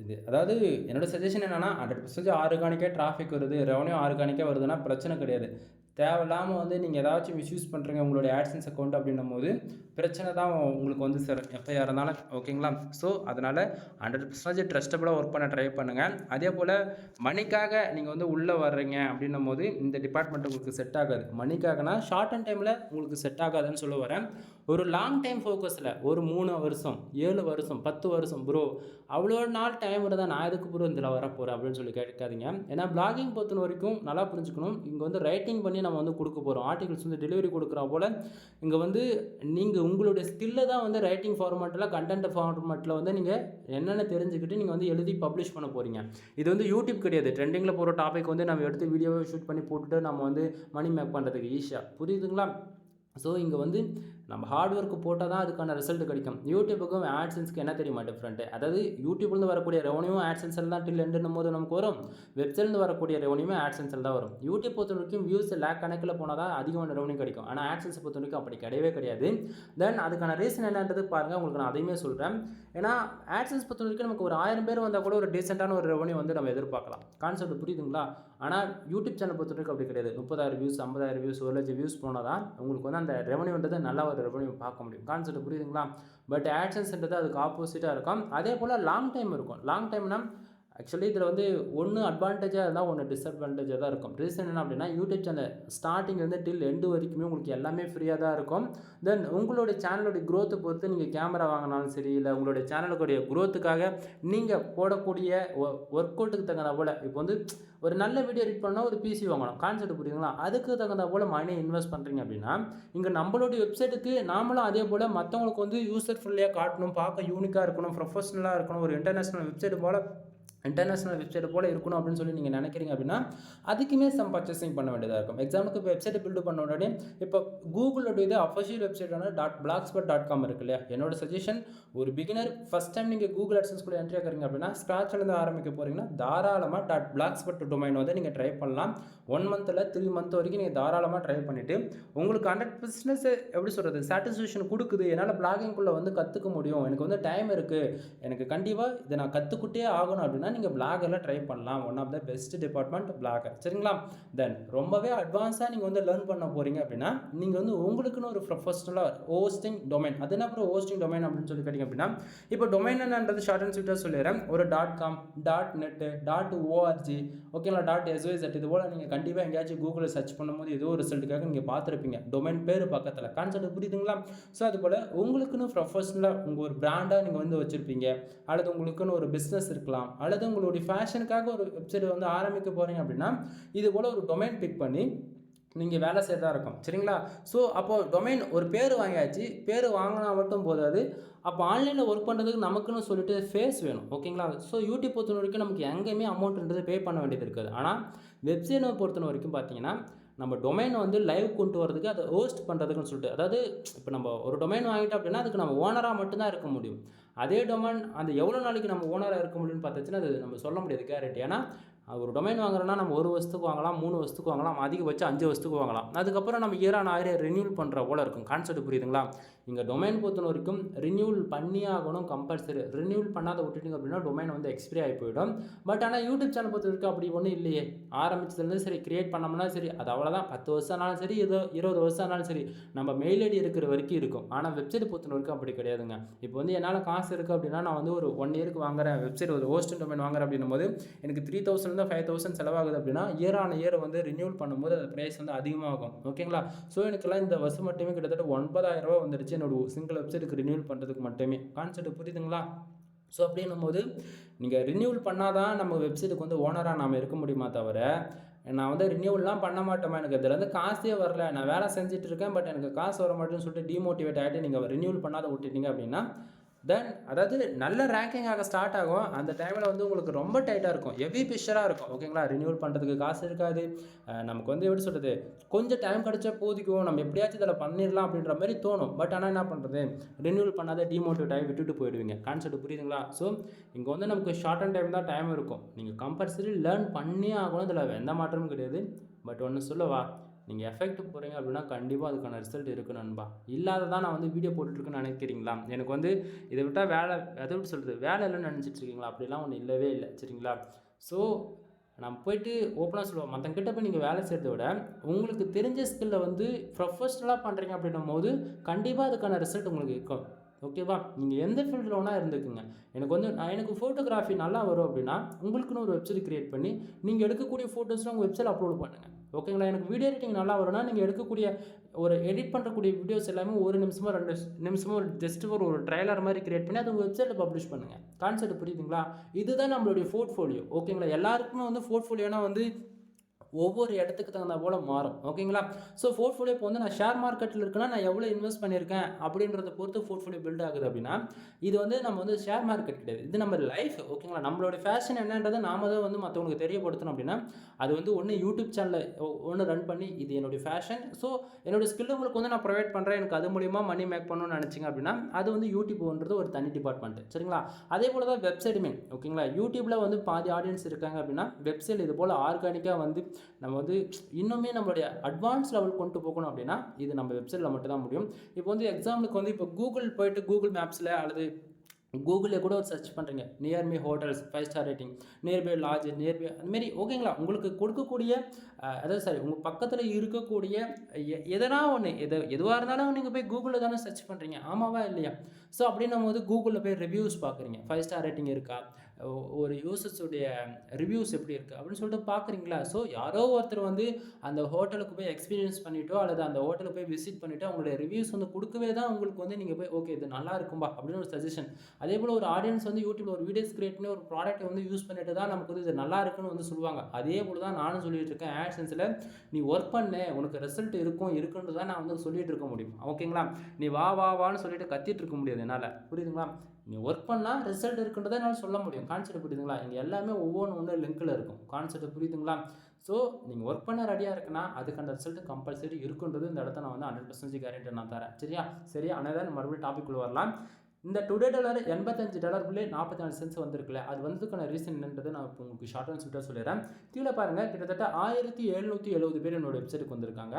[SPEAKER 1] இது அதாவது என்னோடய சஜஷன் என்னென்னா 100% ஆர்கானிக்காக டிராஃபிக் வருது, ரெவன்யூ ஆர்கானிக்காக வருதுன்னா பிரச்சனை கிடையாது. தேவையில்லாமல் வந்து நீங்கள் ஏதாச்சும் மிஸ்யூஸ் பண்ணுறீங்க உங்களுடைய ஆட்சன்ஸ் அக்கௌண்ட் அப்படின்னும் போது பிரச்சனை தான் உங்களுக்கு வந்து சார் எஃப்ஐஆர் இருந்தாலும். ஓகேங்களா? ஸோ அதனால் 100% ட்ரஸ்டபுளாக ஒர்க் பண்ண ட்ரை பண்ணுங்கள். அதே போல் மணிக்காக நீங்கள் வந்து உள்ளே வர்றீங்க அப்படின்னும் போது இந்த டிபார்ட்மெண்ட் உங்களுக்கு செட் ஆகாது. மணிக்காகனா ஷார்ட் அண்ட் டைமில் உங்களுக்கு செட் ஆகாதுன்னு சொல்ல வரேன். ஒரு லாங் டைம் ஃபோக்கஸில் ஒரு 3 வருஷம் 7 வருஷம் 10 வருஷம் ப்ரோ அவ்வளோ நாள் டைம் இருந்தால் நான் எதுக்கு ப்ரோ இதில் வரப்போகிறேன் அப்படின்னு சொல்லி கேட்காதீங்க. ஏன்னா பிளாகிங் பொறுத்த வரைக்கும் நல்லா புரிஞ்சுக்கணும். இங்கே வந்து ரைட்டிங் பண்ணி நம்ம வந்து கொடுக்க போகிறோம், ஆர்டிகல்ஸ் வந்து டெலிவரி கொடுக்குறா போல் இங்கே வந்து நீங்கள் உங்களுடைய ஸ்கில்லை தான் வந்து ரைட்டிங் ஃபார்மேட்டில் கண்டென்ட் ஃபார்மேட்டில் வந்து நீங்கள் என்னென்ன தெரிஞ்சுக்கிட்டு நீங்கள் வந்து எழுதி பப்ளிஷ் பண்ண போகிறீங்க. இது வந்து யூடியூப் கிடையாது. ட்ரெண்டிங்கில் போகிற டாபிக் வந்து நம்ம எடுத்து வீடியோவை ஷூட் பண்ணி போட்டுட்டு நம்ம வந்து மணி மேக் பண்ணுறதுக்கு ஈஸியாக. புரியுதுங்களா? ஸோ இங்கே வந்து நம்ம ஹார்ட் ஒர்க்கு போட்டால் தான் அதுக்கான ரிசல்ட் கிடைக்கும். யூடியூப்புக்கும் ஆட்சன்ஸ்க்கு என்ன தெரியுமா டிஃப்ரெண்ட்டு? அதாவது யூடியூப்லேருந்து வரக்கூடிய ரெவன்யூ ஆட்சன்ஸில் தான் டில் எண்டுன்னும் போது நமக்கு வரும், வெப்சைட்லேருந்து வரக்கூடிய ரெவன்யூமே ஆட்சன்ஸில் தான் வரும். யூடியூப் பொறுத்த வரைக்கும் வியூஸ் லேக் கணக்கில் போனால் தான் அதிகமான ரெவன்யூ கிடைக்கும். ஆனால் ஆட்சன்ஸை பொறுத்த வரைக்கும் அப்படி கிடையவே கிடையாது. தென் அதுக்கான ரீசன் என்னன்றது பாருங்கள், உங்களுக்கு நான் அதையுமே சொல்கிறேன். ஏன்னா ஆட்சன்ஸ் பொறுத்த வரைக்கும் நமக்கு ஒரு 1000 பேர் வந்தால் கூட ஒரு டீசெண்டான ஒரு ரெவன்யூ வந்து நம்ம எதிர்பார்க்கலாம். கான்செப்ட் புரியுதுங்களா? ஆனால் யூடியூப் சேனல் பொறுத்தவரைக்கும் அப்படி கிடையாது. 30,000 வியூஸ், 50,000 வியூஸ், 1,00,000 வியூஸ் போனால் தான் உங்களுக்கு வந்து அந்த ரெவன்யூன்றது நல்ல ஒரு ரெவன்யூ பார்க்க முடியும். கான்செப்ட் புரியுதுங்களா? பட் ஆட்சன்ஸ்ன்றது அதுக்கு ஆப்போசிட்டாக இருக்கும். அதே போல் லாங் டைம் இருக்கும். லாங் டைம்னா ஆக்சுவலி இதில் வந்து ஒன்று அட்வான்டேஜாக இருந்தால் ஒன்று டிஸ்அட்வான்டேஜாக தான் இருக்கும். ரீசன் என்ன அப்படின்னா, யூடியூப் சேனல் ஸ்டார்டிங் வந்து டில் எண்டு வரைக்குமே உங்களுக்கு எல்லாமே ஃப்ரீயாக தான் இருக்கும். தென் உங்களுடைய சேனலுடைய க்ரோத்தை பொறுத்து நீங்கள் கேமரா வாங்கினாலும் சரி, இல்லை உங்களுடைய சேனலுடைய க்ரோத்துக்காக நீங்கள் போடக்கூடிய ஒர்க் அவுட்டுக்கு தகுந்த போல், இப்போ வந்து ஒரு நல்ல வீடியோ எடிட் பண்ணால் ஒரு பிசி வாங்கணும். கான்செப்ட் புரியுதுங்களா? அதுக்கு தகுந்த போல் மணி இன்வெஸ்ட் பண்ணுறீங்க அப்படின்னா, இங்கே நம்மளுடைய வெப்சைட்டுக்கு நாமளும் அதே போல் மற்றவங்களுக்கு வந்து யூசர் ஃப்ரெண்ட்லியாக காட்டணும், பார்க்க யூனிக்காக இருக்கணும், ப்ரொஃபஷனலாக இருக்கணும், ஒரு இன்டர்நேஷ்னல் வெப்சைட் போல் போல் இருக்கணும் அப்படின்னு சொல்லி நீங்கள் நினைக்கிறீங்க அப்படின்னா, அதுக்குமே பர்ச்சேசிங் பண்ண வேண்டியதாக இருக்கும். எக்ஸாம்பிளுக்கு இப்போ வெப்சைட்டை பில்டு பண்ண உடனே இப்போ கூகுளோட இது அஃபிஷியல் வெப்சைட்டான .blogspot.com இருக்கு இல்லையா? என்னோட சஜஷன், ஒரு பிகினர் ஃபஸ்ட் டைம் நீங்கள் கூகுள் அட்சன்ஸ் கூட என்ட்ரி ஆகிறீங்க அப்படின்னா, ஸ்க்ராட்ச்லேருந்து ஆரம்பிக்க போகிறீங்கன்னா தாராளமாக .blogspot டொமைன் வந்து நீங்கள் ட்ரை பண்ணலாம். 1 மந்த்தில் 3 மந்த் வரைக்கும் நீங்கள் தாராளமாக ட்ரை பண்ணிவிட்டு உங்களுக்கு 100% எப்படி சொல்கிறது, சாட்டிஸ்ஃபேக்ஷன் கொடுக்குது. என்னால் பிளாகிங்குள்ளே வந்து கற்றுக்க முடியும், எனக்கு வந்து டைம் இருக்குது, எனக்கு கண்டிப்பாக இதை நான் கற்றுக்கிட்டே ஆகணும் அப்படின்னா நீங்கள் பிளாகரில் ட்ரை பண்ணலாம். One of the best department blogger. சரிங்களா? தென் ரொம்பவே அட்வான்ஸாக நீங்கள் வந்து லேர்ன் பண்ண போகிறீங்க அப்படின்னா, நீங்கள் வந்து உங்களுக்குன்னு ஒரு ப்ரொஃபஷனலாக ஹோஸ்டிங் டொமைன், அது என்ன அப்புறம் ஹோஸ்டிங் டொமைன் அப்படின்னு சொல்லி கேட்டிங்க அப்படின்னா, இப்போ டொமைன் என்னன்றது ஷார்ட் அண்ட் ஸ்வீட்டாக சொல்லிடுறேன். ஒரு .com, .net, .org, ஓகேங்களா, .sos இது போல் நீங்கள் கண்டிப்பாக எங்கேயாச்சும் கூகுளில் சர்ச் பண்ணும்போது ஏதோ ஒரு ரிசல்ட்டுக்காக நீங்கள் பார்த்துருப்பீங்க டொமைன் பேர் பக்கத்தில். கான்செப்ட் புரியுதுங்களா? ஸோ அது போல் உங்களுக்குன்னு ப்ரொஃபஷனலாக உங்கள் ஒரு பிராண்டாக நீங்கள் வந்து வச்சுருப்பீங்க, அல்லது உங்களுக்குன்னு ஒரு பிஸ்னஸ் இருக்கலாம், அல்லது உங்களுடைய ஃபேஷனுக்காக ஒரு வெப்சைட் வந்து ஆரம்பிக்க போகிறீங்க அப்படின்னா, இது போல் ஒரு டொமைன் பிக் பண்ணி நீங்கள் வேலை செய்யறதா இருக்கும். சரிங்களா? ஸோ அப்போது டொமைன் ஒரு பேர் வாங்கியாச்சு, பேர் வாங்கினா மட்டும் போதாது, அப்போ ஆன்லைனில் ஒர்க் பண்ணுறதுக்கு நமக்குன்னு சொல்லிட்டு ஃபேஸ் வேணும். ஓகேங்களா? ஸோ யூடியூப் பொறுத்த வரைக்கும் நமக்கு எங்கேயுமே அமௌண்ட்ன்றது பே பண்ண வேண்டியது இருக்காது. ஆனால் வெப்சைட்டை பொறுத்த வரைக்கும் பார்த்தீங்கன்னா, நம்ம டொமைனை வந்து லைவ் கொண்டு வரதுக்கு, அதை ஹோஸ்ட் பண்ணுறதுக்குன்னு சொல்லிட்டு, அதாவது இப்போ நம்ம ஒரு டொமைன் வாங்கிட்டோம் அப்படின்னா அதுக்கு நம்ம ஓனராக மட்டும்தான் இருக்க முடியும். அதே டொமைன் அந்த எவ்வளோ நாளைக்கு நம்ம ஓனராக இருக்க முடியும்னு பார்த்துச்சுன்னா அது நம்ம சொல்ல முடியாது கேரண்டி. ஏன்னா ஒரு டொமைன் வாங்குறோன்னா நம்ம 1 வருஷத்துக்கு வாங்கலாம், 3 வருஷத்துக்கு வாங்கலாம், அதிகபட்சம் 5 வருஷத்துக்கு வாங்கலாம். அதுக்கப்புறம் நம்ம இயரான ரினியூல் பண்ணுற போல் இருக்கும். கான்செப்ட் புரியுதுங்களா? இங்கே டொமைன் பொறுத்த வரைக்கும் ரினியூல் பண்ணியே ஆகணும் கம்பல்சரி. ரினியூல் பண்ணாத விட்டுட்டிங்க அப்படின்னா டொமைன் வந்து எக்ஸ்பிரி ஆகி போயிடும். பட் ஆனால் யூடியூப் சேனல் பொறுத்த வரைக்கும் அப்படி ஒன்றும் இல்லையே. ஆரம்பிச்சதுலேருந்து சரி, கிரியேட் பண்ணோம்னா சரி, அது அவ்வளோதான். 10 வருஷம் ஆனாலும் சரி, 20 வருஷம் ஆனாலும் சரி, நம்ம மெயில் ஐடி இருக்கிற வரைக்கும் இருக்கும். ஆனால் வெப்சைட் பொறுத்த வரைக்கும் அப்படி கிடையாதுங்க. இப்போ வந்து என்னால் காசு இருக்குது அப்படின்னா, நான் வந்து ஒரு 1 இயருக்கு வாங்குறேன் வெப்சைட், ஒரு ஹோஸ்டிங் டொமைன் வாங்குறேன் அப்படின்னும் போது எனக்கு 3,000 5,000 செலவாகுது அப்படின்னா, இயர் வந்து ரினியூல் பண்ணும்போது அது ப்ரைஸ் வந்து அதிகமாகும். ஓகேங்களா? ஸோ எனக்குலாம் இந்த வருஷம் மட்டுமே கிட்டத்தட்ட 9,000 ரூபா வந்துருச்சு என்னோட சிங்கிள் வெப்சைட்டுக்கு ரினியூல் பண்ணுறதுக்கு மட்டுமே. கான்செப்ட் புரியுதுங்களா? ஸோ அப்படின்னும் போது நீங்கள் ரினியூல் பண்ணாதான் நம்ம வெப்சைட்டுக்கு வந்து ஓனராக நாம் இருக்க முடியுமா தவிர, நான் வந்து ரினியூவல்லாம் பண்ண மாட்டோமா, எனக்கு இதுலேருந்து காசே வரல, நான் வேலை செஞ்சுட்டு இருக்கேன், பட் எனக்கு காசு வர மாட்டேன்னு சொல்லிட்டு டிமோட்டிவேட் ஆகிட்டு நீங்கள் ரினியூவல் பண்ணாத விட்டுட்டீங்க அப்படின்னா, தென் அதாவது நல்ல ரேங்கிங் ஆக ஸ்டார்ட் ஆகும். அந்த டைமில் வந்து உங்களுக்கு ரொம்ப டைட்டாக இருக்கும், ஹெவி ப்ரெஷராக இருக்கும். ஓகேங்களா? ரினியூவல் பண்ணுறதுக்கு காசு இருக்காது. நமக்கு வந்து எப்படி சொல்கிறது, கொஞ்சம் டைம் கிடச்சா போதிக்கும், நம்ம எப்படியாச்சும் இதில் பண்ணிடலாம் அப்படின்ற மாதிரி தோணும். பட் ஆனால் என்ன பண்ணுறது, ரினியூவல் பண்ணாத டிமோட்டிவேட் ஆகி விட்டுட்டு போயிடுவீங்க. கான்செப்ட் புரியுதுங்களா? ஸோ இங்கே வந்து நமக்கு ஷார்ட் அண்ட் டைம் தான் டைம் இருக்கும். நீங்கள் கம்பல்சரி லேர்ன் பண்ணியே ஆகணும், இதில் எந்த மாற்றமும் கிடையாது. பட் ஒன்று சொல்லவா, நீங்கள் எஃபெக்ட் போகிறீங்க அப்படின்னா கண்டிப்பாக அதுக்கான ரிசல்ட் இருக்குது நண்பா. இல்லாததான் நான் வந்து வீடியோ போட்டுட்ருக்குன்னு நினைக்கிறீங்களா? எனக்கு வந்து இதை விட்டால் வேலை, அதை விட்டு சொல்கிறது வேலை இல்லைன்னு நினச்சிட்ருக்கீங்களா? அப்படிலாம் ஒன்று இல்லவே இல்லை. சரிங்களா? ஸோ நம்ம போய்ட்டு ஓப்பனாக சொல்லுவோம், மற்றவங்கிட்ட போய் நீங்கள் வேலை செய்கிறத விட உங்களுக்கு தெரிஞ்ச ஸ்கில்லை வந்து ப்ரொஃபஷ்னலாக பண்ணுறீங்க அப்படின்னும் போது கண்டிப்பாக அதுக்கான ரிசல்ட் உங்களுக்கு இருக்கும். ஓகேவா? நீங்கள் எந்த ஃபீல்டில் வேணால் இருந்துக்குங்க. எனக்கு ஃபோட்டோகிராஃபி நல்லா வரும் அப்படின்னா உங்களுக்குன்னு ஒரு வெப்சைட் க்ரியேட் பண்ணி நீங்கள் எடுக்கக்கூடிய ஃபோட்டோஸ்லாம் உங்கள் வெப்சைட் அப்லோட் பண்ணுங்கள். ஓகேங்களா? எனக்கு வீடியோ எடிட்டிங் நல்லா வரும்னா நீங்கள் எடுக்கக்கூடிய ஒரு எடிட் பண்ணுறக்கூடிய வீடியோஸ் எல்லாமே 1 நிமிஷமோ 2 நிமிஷமோ ஜஸ்ட் ஒரு ட்ரைலர் மாதிரி கிரியேட் பண்ணி அது உங்கள் வெப்சைட்டில் பப்ளிஷ் பண்ணுங்கள். கான்செப்ட் புரியுதுங்களா? இதுதான் நம்மளுடைய போர்ட்ஃபோலியோ. ஓகேங்களா? எல்லாருக்குமே வந்து போர்ட்ஃபோலியோனா வந்து ஒவ்வொரு இடத்துக்கு தகுந்த போல் மாறும். ஓகேங்களா? ஸோ போர்ட்ஃபோலியோ இப்போ வந்து நான் ஷேர் மார்க்கெட்டில் இருக்குன்னா நான் எவ்வளோ இன்வெஸ்ட் பண்ணியிருக்கேன் அப்படின்றத பொறுத்து போர்ட்ஃபோலியோ பில்ட் ஆகுது அப்படின்னா, இது வந்து நம்ம வந்து ஷேர் மார்க்கெட் கிடையாது, இது நம்ம லைஃப். ஓகேங்களா? நம்மளோட ஃபேஷன் என்னன்றதை நாம தான் வந்து மற்றவங்களுக்கு தெரியப்படுத்தணும் அப்படின்னா, அது வந்து ஒன்று யூடியூப் சேனலில் ரன் பண்ணி இது என்னுடைய ஃபேஷன், ஸோ என்னோடய ஸ்கில் உங்களுக்கு வந்து நான் ப்ரொவைட் பண்ணுறேன், எனக்கு அது மூலிமா மணி மேக் பண்ணணும்னு நினச்சிங்க அப்படின்னா அது வந்து யூடியூப்ன்றது ஒரு தனி டிபார்ட்மெண்ட். சரிங்களா? அதே போல் தான் வெப்சைட்டுமே. ஓகேங்களா? யூடியூப்பில் வந்து பாதி ஆடியன்ஸ் இருக்காங்க அப்படின்னா வெப்சைட் இது போல் ஆர்கானிக்காக வந்து நம்ம வந்து இன்னுமே நம்மளுடைய அட்வான்ஸ் லெவல் கொண்டு போகணும் அப்படின்னா இது நம்ம வெப்சைட்டில் மட்டும் தான் முடியும். இப்போ வந்து எக்ஸாம்பிளுக்கு வந்து இப்போ கூகுள் போயிட்டு கூகுள் மேப்ஸில் அல்லது கூகுளில் கூட ஒரு சர்ச் பண்ணுறீங்க, nearby hotels 5 star rating, nearby lodge, nearby அதுமாரி ஓகேங்களா. உங்களுக்கு கொடுக்கக்கூடிய அதாவது சாரி உங்கள் பக்கத்தில் இருக்கக்கூடிய எதனா ஒன்று எதுவாக இருந்தாலும் நீங்கள் போய் கூகுளில் தானே சர்ச் பண்ணுறீங்க, ஆமாவா இல்லையா? ஸோ அப்படின்னும் போது கூகுளில் போய் ரிவ்யூஸ் பார்க்குறீங்க, 5 ஸ்டார் ரேட்டிங் இருக்கா, ஒரு யூசர்ஸுடைய ரிவ்யூஸ் எப்படி இருக்குது அப்படின்னு சொல்லிட்டு பார்க்குறீங்களா. ஸோ யாரோ ஒருத்தர் வந்து அந்த ஹோட்டலுக்கு போய் எக்ஸ்பீரியன்ஸ் பண்ணிவிட்டோ அல்லது அந்த ஹோட்டலுக்கு போய் விசிட் பண்ணிவிட்டு அவங்களுடைய ரிவ்யூஸ் வந்து கொடுக்கவே தான் உங்களுக்கு வந்து நீங்கள் போய் ஓகே இது நல்லா இருக்கும்பா அப்படின்னு ஒரு சஜஷன். அதே போல் ஒரு ஆடியன்ஸ் வந்து யூடியூப்ல ஒரு வீடியோஸ் கிரியேட் பண்ணி ஒரு ப்ராடக்ட்டை வந்து யூஸ் பண்ணிட்டு தான் நமக்கு வந்து இது நல்லா இருக்குன்னு வந்து சொல்லுவாங்க. அதே போல் தான் நானும் சொல்லிட்டு இருக்கேன், ஆட்சன்ஸில் நீ ஒர்க் பண்ணு உனக்கு ரிசல்ட் இருக்குன்றது தான் நான் வந்து சொல்லிட்டு இருக்க முடியும். ஓகேங்களா, நீ வான்னு சொல்லிட்டு கத்திட்டு இருக்க முடியாது என்னால், புரியுதுங்களா. நீ ஒர்க் பண்ணால் ரிசல்ட் இருக்குன்றதை என்னால் சொல்ல முடியும். கான்செப்ட் புரியுதுங்களா. இங்கே எல்லாமே ஒவ்வொன்று லிங்கில் இருக்கும். கான்செப்ட் புரியுதுங்களா. ஸோ நீங்கள் ஒர்க் பண்ண ரெடியாக இருக்குன்னா அதுக்கான ரிசல்ட் கம்பல்சரி இருக்குன்றது இந்த இடத்த நான் வந்து 100% கேரண்டி நான் தரேன். சரியா ஆனால் தான் மறுபடியும் டாபிக் வரலாம். இந்த டுடே டாலர் $85 44 சென்ட்ஸ் வந்திருக்குல்ல, அது வந்ததுக்கான ரீசன் என்னன்றது நான் இப்போ உங்களுக்கு ஷார்ட் அண்ட் ஸ்வீட்டாக சொல்லிடுறேன். கீழே பாருங்கள், கிட்டத்தட்ட 1770 பேர் என்னோட வெப்சைட்டுக்கு வந்திருக்காங்க.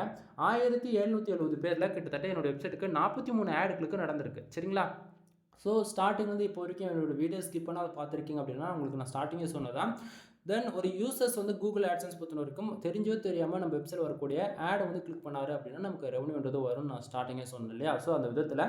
[SPEAKER 1] 1770 பேரில் கிட்டத்தட்ட என்னோட வெப்சைட்டுக்கு 43 ஆடுகளுக்கு நடந்திருக்கு. சரிங்களா. ஸோ ஸ்டார்டிங் வந்து இப்போ வரைக்கும் என்னோட வீடியோ ஸ்கிப் பண்ணால் அதை பார்த்துருக்கீங்க அப்படின்னா உங்களுக்கு நான் ஸ்டார்டிங்கே சொன்னதான். தென் ஒரு யூசர்ஸ் வந்து கூகுள் ஆட்சன்ஸ் பொறுத்த வரைக்கும் தெரிஞ்சோ தெரியாமல் நம்ம வெப்சைட் வரக்கூடிய ஆடை வந்து கிளிக் பண்ணாரு அப்படின்னா நமக்கு ரெவன்யூன்றது வரும். நான் ஸ்டார்டிங்கே சொன்னேன் இல்லையா. ஸோ அந்த விதத்தில்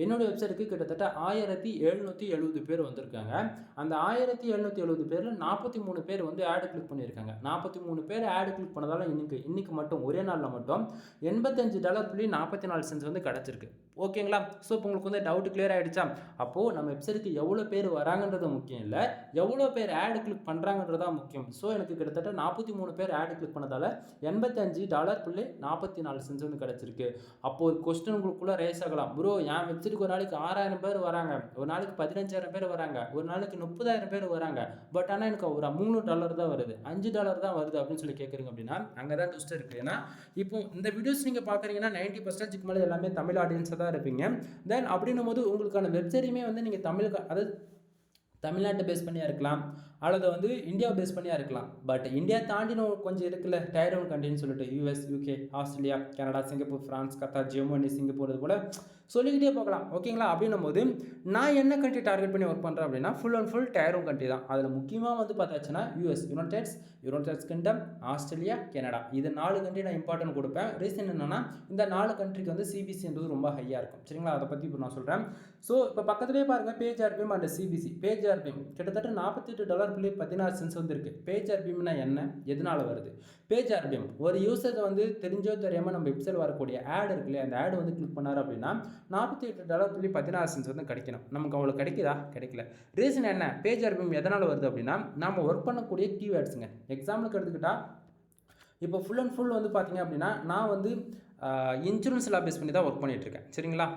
[SPEAKER 1] என்னோட வெப்சைட்டுக்கு கிட்டத்தட்ட 1770 பேர் வந்திருக்காங்க. அந்த 1770 பேரில் 43 பேர் வந்து ஆடு கிளிக் பண்ணியிருக்காங்க. 43 பேர் ஆடு கிளிக் பண்ணதால் இன்னைக்கு மட்டும் ஒரே நாளில் மட்டும் $85.44 வந்து கிடச்சிருக்கு. ஓகேங்களா. ஸோ இப்போ உங்களுக்கு வந்து டவுட் கிளியர் ஆகிடுச்சா. அப்போது நம்ம வெப்சைட்டுக்கு எவ்வளோ பேர் வராங்கன்றது முக்கியம் இல்லை, எவ்வளோ பேர் ஆடு கிளிக் பண்ணுறாங்கன்றதான் முக்கியம். ஸோ எனக்கு கிட்டத்தட்ட 43 பேர் ஆடு கிளிக் பண்ணதால் $85.44 வந்து கிடச்சிருக்கு. அப்போது ஒரு கொஸ்டின் உங்களுக்குள்ளே ரேஸ் ஆகலாம், ப்ரோ என் வெப்சைட்டுக்கு ஒரு நாளைக்கு 6000 பேர் வராங்க, ஒரு நாளைக்கு 15000 பேர் வராங்க, ஒரு நாளைக்கு 30000 பேர் வராங்க, பட் ஆனால் எனக்கு ஒரு $3 தான் வருது, $5 தான் வருது அப்படின்னு சொல்லி கேட்குறீங்க அப்படின்னா அங்கே தான் ட்விஸ்ட் இருக்குது. ஏன்னா இப்போ இந்த வீடியோஸ் நீங்கள் பார்க்குறீங்கன்னா 90% மேலே எல்லாமே தமிழ் ஆடியன்ஸாக தான் இருப்பீங்க. தென் அப்படின்னும் போது உங்களுக்கான வெப்சைட்டுமே வந்து நீங்கள் அதாவது தமிழ்நாட்டை பேஸ் பண்ணியாக இருக்கலாம் அல்லது வந்து இந்தியாவை பேஸ் பண்ணியாக இருக்கலாம். பட் இந்தியா தாண்டின கொஞ்சம் இருக்குல்ல டயர் 1 கண்ட்ரின்னு சொல்லிட்டு US, UK, Australia, Canada, Singapore, France, Qatar, Germany, Singapore இது போல் சொல்லிக்கிட்டே போகலாம். ஓகேங்களா. அப்படின்னும் போது நான் என்ன கண்ட்ரி டார்கெட் பண்ணி ஒர்க் பண்ணுறேன் அப்படின்னா full and full tier 1 country தான். அதில் முக்கியமாக வந்து பார்த்தாச்சுன்னா US, United Kingdom, Australia, Canada, இது 4 கண்ட்ரி நான் இம்பார்ட்டன்ட் கொடுப்பேன். ரீசன் என்னென்னா இந்த 4 கண்ட்ரிக்கு வந்து சிபிசின்றது ரொம்ப ஹையாக இருக்கும். சரிங்களா. அதை பற்றி இப்போ நான் சொல்கிறேன். ஸோ இப்போ பக்கத்துலேயே பாருங்கள் page RPM and CPC. Page RPM கிட்டத்தட்ட $48.16 வந்து இருக்குது. பேஜ் ஆர்பிஎம்னா என்ன, எதனால் வருது? பேஜ் ஆர்பிஎம் ஒரு யூசர் வந்து தெரிஞ்சோ தெரியாமல் நம்ம வெப்சைட் வரக்கூடிய ஆட் இருக்குல்லையா, அந்த ஆடு வந்து கிளிக் பண்ணார் அப்படின்னா $48.16 வந்து கிடைக்கணும். நமக்கு அவ்வளோ கிடைக்குதா? கிடைக்கல. ரீசன் என்ன? பேஜ் ஆர்பிஎம் எதனால் வருது அப்படின்னா நம்ம ஒர்க் பண்ணக்கூடிய கீவேர்ட்ஸுங்க. எக்ஸாம்பிளுக்கு எடுத்துக்கிட்டால் இப்போ ஃபுல் அண்ட் ஃபுல் வந்து பார்த்தீங்க அப்படின்னா நான் வந்து இன்சூரன்ஸ் எல்லாம் பேஸ் பண்ணி தான் ஒர்க் பண்ணிகிட்ருக்கேன். சரிங்களா.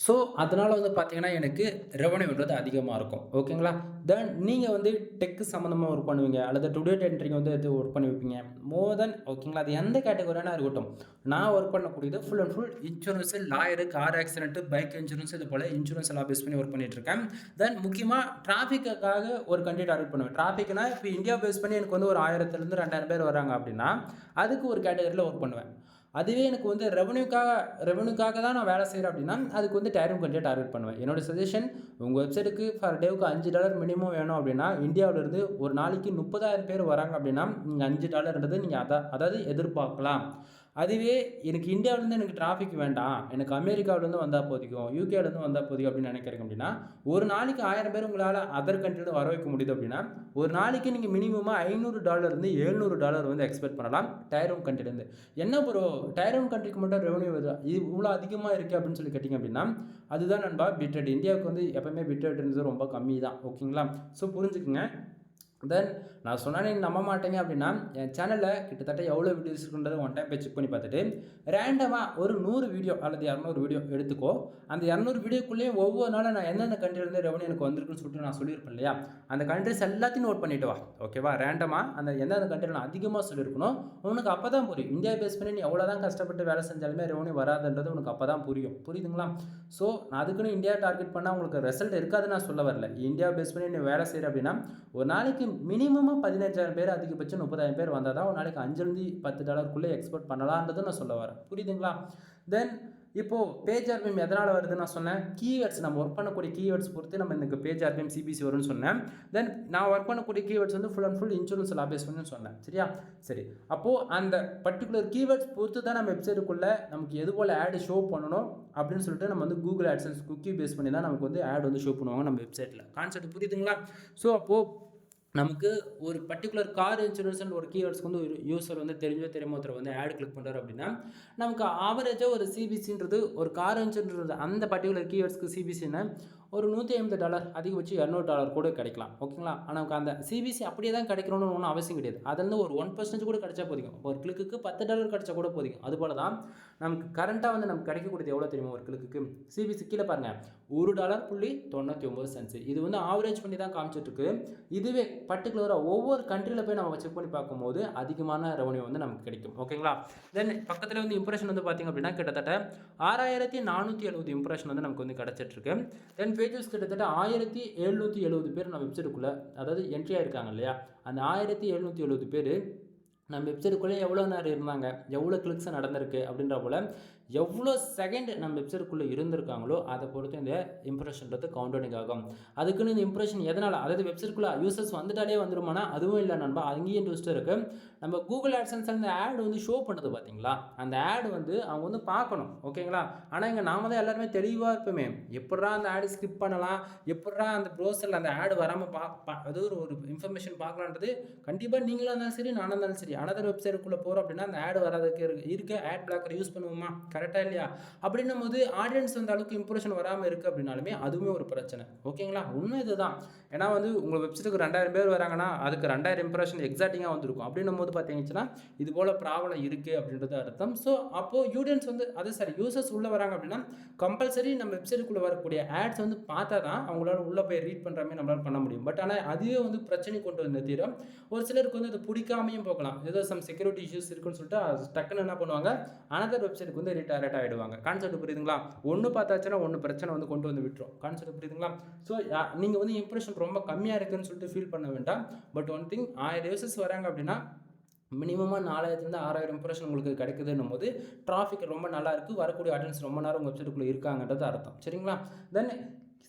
[SPEAKER 1] ஸோ அதனால் வந்து பார்த்தீங்கன்னா எனக்கு ரெவன்யூன்றது அதிகமாக இருக்கும். ஓகேங்களா. தென் நீங்கள் வந்து டெக்கு சம்மந்தமாக ஒர்க் பண்ணுவீங்க அல்லது டுடே டென்ட்ரிங் வந்து இது ஒர்க் பண்ணி வைப்பீங்க மோர் தென். ஓகேங்களா. அது எந்த கேட்டகரியான இருக்கட்டும், நான் ஒர்க் பண்ணக்கூடியது full and full insurance, lawyer, car accident, bike insurance, இது போல் இன்சூரன்ஸ் எல்லாம் பேஸ் பண்ணி ஒர்க் பண்ணிகிட்ருக்கேன். தென் முக்கியமாக டிராஃபிக்காக ஒரு கண்ட்ரி டார்கெட் பண்ணுவேன். டிராஃபிக்னா இப்போ இந்தியா பேஸ் பண்ணி எனக்கு வந்து ஒரு 1000 2000 பேர் வராங்க அப்படின்னா அதுக்கு ஒரு கேட்டகரியில் ஒர்க் பண்ணுவேன். அதுவே எனக்கு வந்து ரெவன்யூக்காக தான் நான் வேலை செய்கிறேன் அப்படின்னா அதுக்கு வந்து டயர் 1 கண்ட்ரியை டார்கெட் பண்ணுவேன். என்னோட சஜஷன், உங்கள் வெப்சைட்டுக்கு ஃபார் டேவுக்கு $5 மினிமம் வேணும் அப்படின்னா இந்தியாவிலேருந்து ஒரு நாளைக்கு 30,000 பேர் வராங்க அப்படின்னா நீங்கள் $5 நீங்கள் அதாவது எதிர்பார்க்கலாம். அதுவே எனக்கு இந்தியாவிலேருந்து எனக்கு டிராஃபிக் வேண்டாம், எனக்கு அமெரிக்காவிலேருந்து வந்தால் போதிக்கும், யூகேலேருந்து வந்தால் போதிக்கும் அப்படின்னு நினைக்கிறீங்க அப்படின்னா ஒரு நாளைக்கு 1000 பேர் உங்களால் அதர் கண்ட்ரியில் வர வைக்க முடியுது அப்படின்னா ஒரு நாளைக்கு நீங்கள் மினிமமாக $500 $700 வந்து எக்ஸ்பெக்ட் பண்ணலாம் டயர் 1 கண்ட்ரிலேருந்து. என்ன ப்ரோ டயர் 1 கண்ட்ரிக்கு மட்டும் ரெவன்யூ வருது, இது இவ்வளோ அதிகமாக இருக்குது அப்படின்னு சொல்லி கேட்டிங்க அப்படின்னா அதுதான் நண்பா பிட்ரேட். இந்தியாவுக்கு வந்து எப்போவுமே பிட்ரேட்ன்றது ரொம்ப கம்மி தான். ஓகேங்களா. ஸோ புரிஞ்சுக்குங்க. தென் நான் சொன்னேன் நீங்கள் நம்ப மாட்டேங்க அப்படின்னா என் சேனலில் கிட்டத்தட்ட எவ்வளோ வீடியோஸ் இருக்குன்றதை ஒன் டைம் போய் செக் பண்ணி பார்த்துட்டு ரேண்டமாக ஒரு 100 வீடியோ அல்லது 200 வீடியோ எடுத்துக்கோ. அந்த 200 வீடியோக்குள்ளேயும் ஒவ்வொரு நாளும் நான் எந்தெந்த கண்ட்ரிலேருந்து ரெவன்யூ எனக்கு வந்திருக்குன்னு சொல்லிட்டு நான் சொல்லியிருப்பேன் இல்லையா, அந்த கண்ட்ரிஸ் எல்லாத்தையும் நோட் பண்ணிட்டு வா. ஓகேவா. ரேண்டமாக அந்த எந்தெந்த கண்ட்ரியில் நான் அதிகமாக சொல்லியிருக்கணும் உனக்கு அப்போ தான் புரியும். இந்தியா பேஸ் பண்ணி நீ எவ்வளோ தான் கஷ்டப்பட்டு வேலை செஞ்சாலுமே ரெவன்யூ வராதுன்றது உனக்கு அப்போ தான் புரியுதுங்களா. ஸோ நான் அதுக்குன்னு இந்தியா டார்கெட் பண்ணால் உங்களுக்கு ரிசல்ட் இருக்காதுன்னு நான் சொல்ல வரல. இந்தியா பேஸ் பண்ணி நீ வேலை செய்கிற அப்படின்னா ஒரு நாளைக்கு மினிமமாக 15,000 பேர், அதிகபட்சம் 30,000 பேர் வந்தால் தான் ஒரு நாளைக்கு $5-10 எக்ஸ்போர்ட் பண்ணலான்றது நான் சொல்ல வரேன். புரியுதுங்களா. தென் இப்போது பேஜ் ஆர்பிஎம் எதனால் வருதுன்னு நான் சொன்னேன், கீவேர்ட்ஸ் நம்ம ஒர்க் பண்ணக்கூடிய கீவேர்ட்ஸ் பொறுத்து நம்ம இந்த பேஜ் ஆர்பிஎம் சிபிசி வரும்னு சொன்னேன். தென் நான் ஒர்க் பண்ணக்கூடிய கீவேர்ட்ஸ் வந்து ஃபுல் அண்ட் ஃபுல் இன்சூரன்ஸ் லா பேஸ் பண்ணி சொன்னேன். சரியா? சரி, அப்போது அந்த பர்டிகுலர் கீவேர்ட்ஸ் பொறுத்து தான் நம்ம வெப்சைட்டுக்குள்ளே நமக்கு எது போல் ஆடு ஷோ பண்ணணும் அப்படின்னு சொல்லிட்டு நம்ம வந்து கூகுள் ஆட்சன்ஸ் குக்கி பேஸ் பண்ணி தான் நமக்கு வந்து ஆட் வந்து ஷோ பண்ணுவாங்க நம்ம வெப்சைட்டில். கான்செப்ட் புரியுதுங்களா? ஸோ அப்போது நமக்கு ஒரு பர்டிகுலர் கார் இன்சூரன்ஸ் ஒரு கீவேர்ட்ஸ்க்கு வந்து ஒரு யூஸர் வந்து தெரியாம ஒருத்தர் வந்து ஆட் கிளிக் பண்ணுறாரு அப்படின்னா நமக்கு ஆவரேஜாக ஒரு சிபிசின்றது ஒரு கார் இன்சூரன்ஸ் அந்த பர்டிகுலர் கீவேர்ட்ஸ்க்கு சிபிசின்னு ஒரு $150 அதிகபட்சம் $200 கூட கிடைக்கலாம். ஓகேங்களா? ஆனால் நமக்கு அந்த சிபிசி அப்படியே தான் கிடைக்கணும்னு ஒன்றும் அவசியம் கிடையாது. அதுலேருந்து ஒரு 1% கூட கிடைச்சா போதிக்கும். ஒரு கிளிக்கு $10 கிடைச்சா கூட போதிக்கும். அதுபோல தான் நமக்கு கரண்ட்டாக வந்து நமக்கு கிடைக்கக்கூடியது எவ்வளோ தெரியுமா? ஒரு கிளிக்கு சிபிசி கீழே பாருங்கள், $1.99. இது வந்து ஆவரேஜ் பண்ணி தான் காமிச்சிட்ருக்கு. இதுவே பர்டிகுலராக ஒவ்வொரு கண்ட்ரியில் போய் நம்ம செக் பண்ணி பார்க்கும்போது அதிகமான ரெவன்யூ வந்து நமக்கு கிடைக்கும். ஓகேங்களா? தென் பக்கத்தில் வந்து இம்ப்ரெஷன் வந்து பார்த்திங்க அப்படின்னா கிட்டத்தட்ட 6470 இம்ப்ரெஷன் வந்து நமக்கு வந்து கிடச்சிட்ருக்கு. தென் பேஜஸ் கிட்டத்தட்ட 1770 பேர் நம்ம வெப்சைட்டுக்குள்ளே அதாவது என்ட்ரி ஆகிருக்காங்க இல்லையா? அந்த 1770 பேர் நம்ம வெப்சைட்டுக்குள்ளே எவ்வளோ நேரம் இருந்தாங்க, எவ்வளோ கிளிக்ஸ் நடந்திருக்கு அப்படின்ற போல் எவ்வளோ செகண்ட் நம்ம வெப்சைட்டுக்குள்ளே இருந்திருக்காங்களோ அதை பொறுத்து இந்த இம்ப்ரெஷன்றது கவுண்டனிங் ஆகும். அதுக்குன்னு இந்த இம்ப்ரெஷன் எதனால், அதாவது வெப்சைட்டுக்குள்ளே யூசர்ஸ் வந்துட்டாலே வந்துருமானா அதுவும் இல்லை நண்பா. அங்கேயும் ட்விஸ்ட் இருக்குது. நம்ம கூகுள் ஆட்சன்ஸ் அந்த ஆட் வந்து ஷோ பண்ணுறது பார்த்தீங்களா, அந்த ஆட் வந்து அவங்க வந்து பார்க்கணும். ஓகேங்களா? ஆனால் இங்கே நாம தான் எல்லாருமே தெளிவாக இருப்போமே, எப்படா அந்த ஆடு ஸ்கிப் பண்ணலாம், எப்படா அந்த ப்ரௌசரில் அந்த ஆடு வராமல் அது ஒரு இன்ஃபர்மேஷன் பார்க்கலான்றது கண்டிப்பாக நீங்களாக இருந்தாலும் சரி நானாக இருந்தாலும் சரி அனதர் வெப்சைட்டுக்குள்ளே போகிறோம் அப்படின்னா அந்த ஆடு வராதுக்கு இருக்க ஆட் பிளாக்கர் யூஸ் பண்ணுவோமா? கரெக்டாக இல்லையா? அப்படின்னும் போது ஆடியன்ஸ் அந்த அளவுக்கு இம்ப்ரெஷன் வராமல் இருக்குது அப்படின்னாலுமே அதுவுமே ஒரு பிரச்சனை. ஓகேங்களா? உண்மை இதுதான். ஏன்னா வந்து உங்கள் வெப்சைட்டுக்கு 2000 பேர் வராங்கன்னா அதுக்கு 2000 இம்ப்ரெஷன் எக்ஸாக்டிங்காக வந்துருக்கும். அப்படின்னும் போது பார்த்தீங்கன்னா இது போல் ப்ராப்ளம் இருக்குது அப்படின்றது அர்த்தம். ஸோ அப்போது யூடியன்ஸ் வந்து அது சரி யூசர்ஸ் உள்ளே வராங்க அப்படின்னா கம்பல்சரி நம்ம வெப்சைட்டுக்குள்ளே வரக்கூடிய ஆட்ஸ் வந்து பார்த்தா தான் அவங்களால உள்ளே போய் ரீட் பண்ணுற மாதிரி நம்மளால் பண்ண முடியும். பட் ஆனால் அதுவே வந்து பிரச்சனை கொண்டு வந்து தீரும். ஒரு சிலருக்கு வந்து அது பிடிக்காமையும் போகலாம். ஏதோ சம் செக்யூரிட்டி இஷ்யூஸ் இருக்குன்னு சொல்லிட்டு டக்குன்னு என்ன பண்ணுவாங்க, அனதர் வெப்சைட்டுக்கு வந்து ரிட்டையர்ட் ஆகிடுவாங்க. கான்செப்ட் புரியுதுங்களா? ஒன்று பார்த்தாச்சுன்னா ஒன்று பிரச்சனை வந்து கொண்டு வந்து விட்டுரும். கான்செப்ட் புரியுதுங்களா? ஸோ நீங்கள் வந்து இம்ப்ரெஷன் ரொம்ப கம்மியாக இருக்குன்னு சொல்லிட்டு ஃபீல் பண்ண வேண்டாம். பட் ஒன் திங், 1000 யூசர்ஸ் வராங்க அப்படின்னா மினிமமாக 4000 6000 இம்ப்ரெஷன் உங்களுக்கு கிடைக்குதுன்னும் போது டிராஃபிக் ரொம்ப நல்லா இருக்குது, வரக்கூடிய ஆடியன்ஸ் ரொம்ப நேரம் உங்கள் வெப்சைட்டுக்குள்ளே இருக்காங்கன்றது அர்த்தம். சரிங்களா? தென்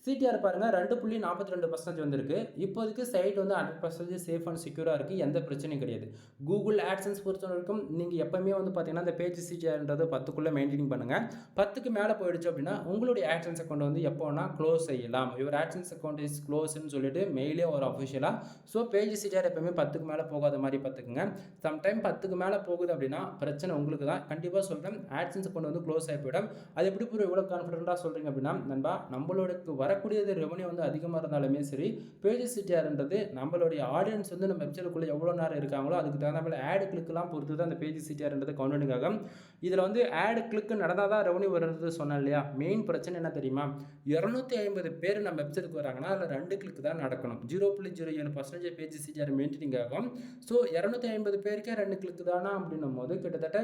[SPEAKER 1] சிடிஆர் பாருங்கள் 2.42% வந்திருக்கு. இப்போதைக்கு சைட் வந்து 100% சேஃப் அண்ட் செக்யூராக இருக்குது, எந்த பிரச்சனையும் கிடையாது. கூகுள் ஆட்சன்ஸ் பொறுத்த வரைக்கும் நீங்கள் எப்போவுமே வந்து பார்த்தீங்கன்னா இந்த பேஜ் சிடிஆர்ன்றது 10க்குள்ளே மெயின்டைன் பண்ணுங்கள். 10க்கு மேலே போயிடுச்சு அப்படின்னா உங்களுடைய ஆட்சன்ஸ் அக்கௌண்ட் வந்து எப்போனா க்ளோஸ் செய்யலாம். யுவர் ஆட்சன்ஸ் அக்கௌண்ட் இஸ் க்ளோஸ்ன்னு சொல்லிட்டு மெயிலே ஒரு அஃபிஷியலாக. ஸோ பேஜ் சிடிஆர் எப்போவுமே 10க்கு மேலே போகாத மாதிரி பார்த்துக்குங்க. சம்டைம் 10க்கு மேலே போகுது அப்படின்னா பிரச்சனை உங்களுக்கு தான். கண்டிப்பாக சொல்கிறேன், ஆட்சன்ஸ் அக்கௌண்ட் வந்து க்ளோஸ் ஆகி போயிடும். அது எப்படி இவ்வளோ கான்ஃபிடென்ட்டாக சொல்கிறீங்க அப்படின்னா நண்பா, நம்மளோட வரக்கூடியது ரெவன்யூ வந்து அதிகமாக இருந்தாலுமே சரி பேஜ் சிடிஆர்ன்றது நம்மளுடைய ஆடியன்ஸ் வந்து நம்ம வெப்சைட்டுக்குள்ளே எவ்வளோ நேரம் இருக்காங்களோ அதுக்கு தகுந்த மாதிரி ஆடு கிளிக்கெலாம் பொறுத்து தான் அந்த பேஜ் சிடிஆர்ன்றது கவுண்டிங் ஆகும். இதில் வந்து ஆடு கிளிக்கு நடந்தால் தான் ரெவன்யூ வருது சொன்னேன் இல்லையா? மெயின் பிரச்சனை என்ன தெரியுமா? 250 பேர் நம்ம வெப்சைட்டுக்கு வராங்கன்னா அதில் 2 கிளிக் தான் நடக்கணும். 0.07% பேஜ் சிடிஆர் மெயின்டைனிங் ஆகும். ஸோ 250 பேருக்கே 2 கிளிக் தானா அப்படின்னும் போது கிட்டத்தட்ட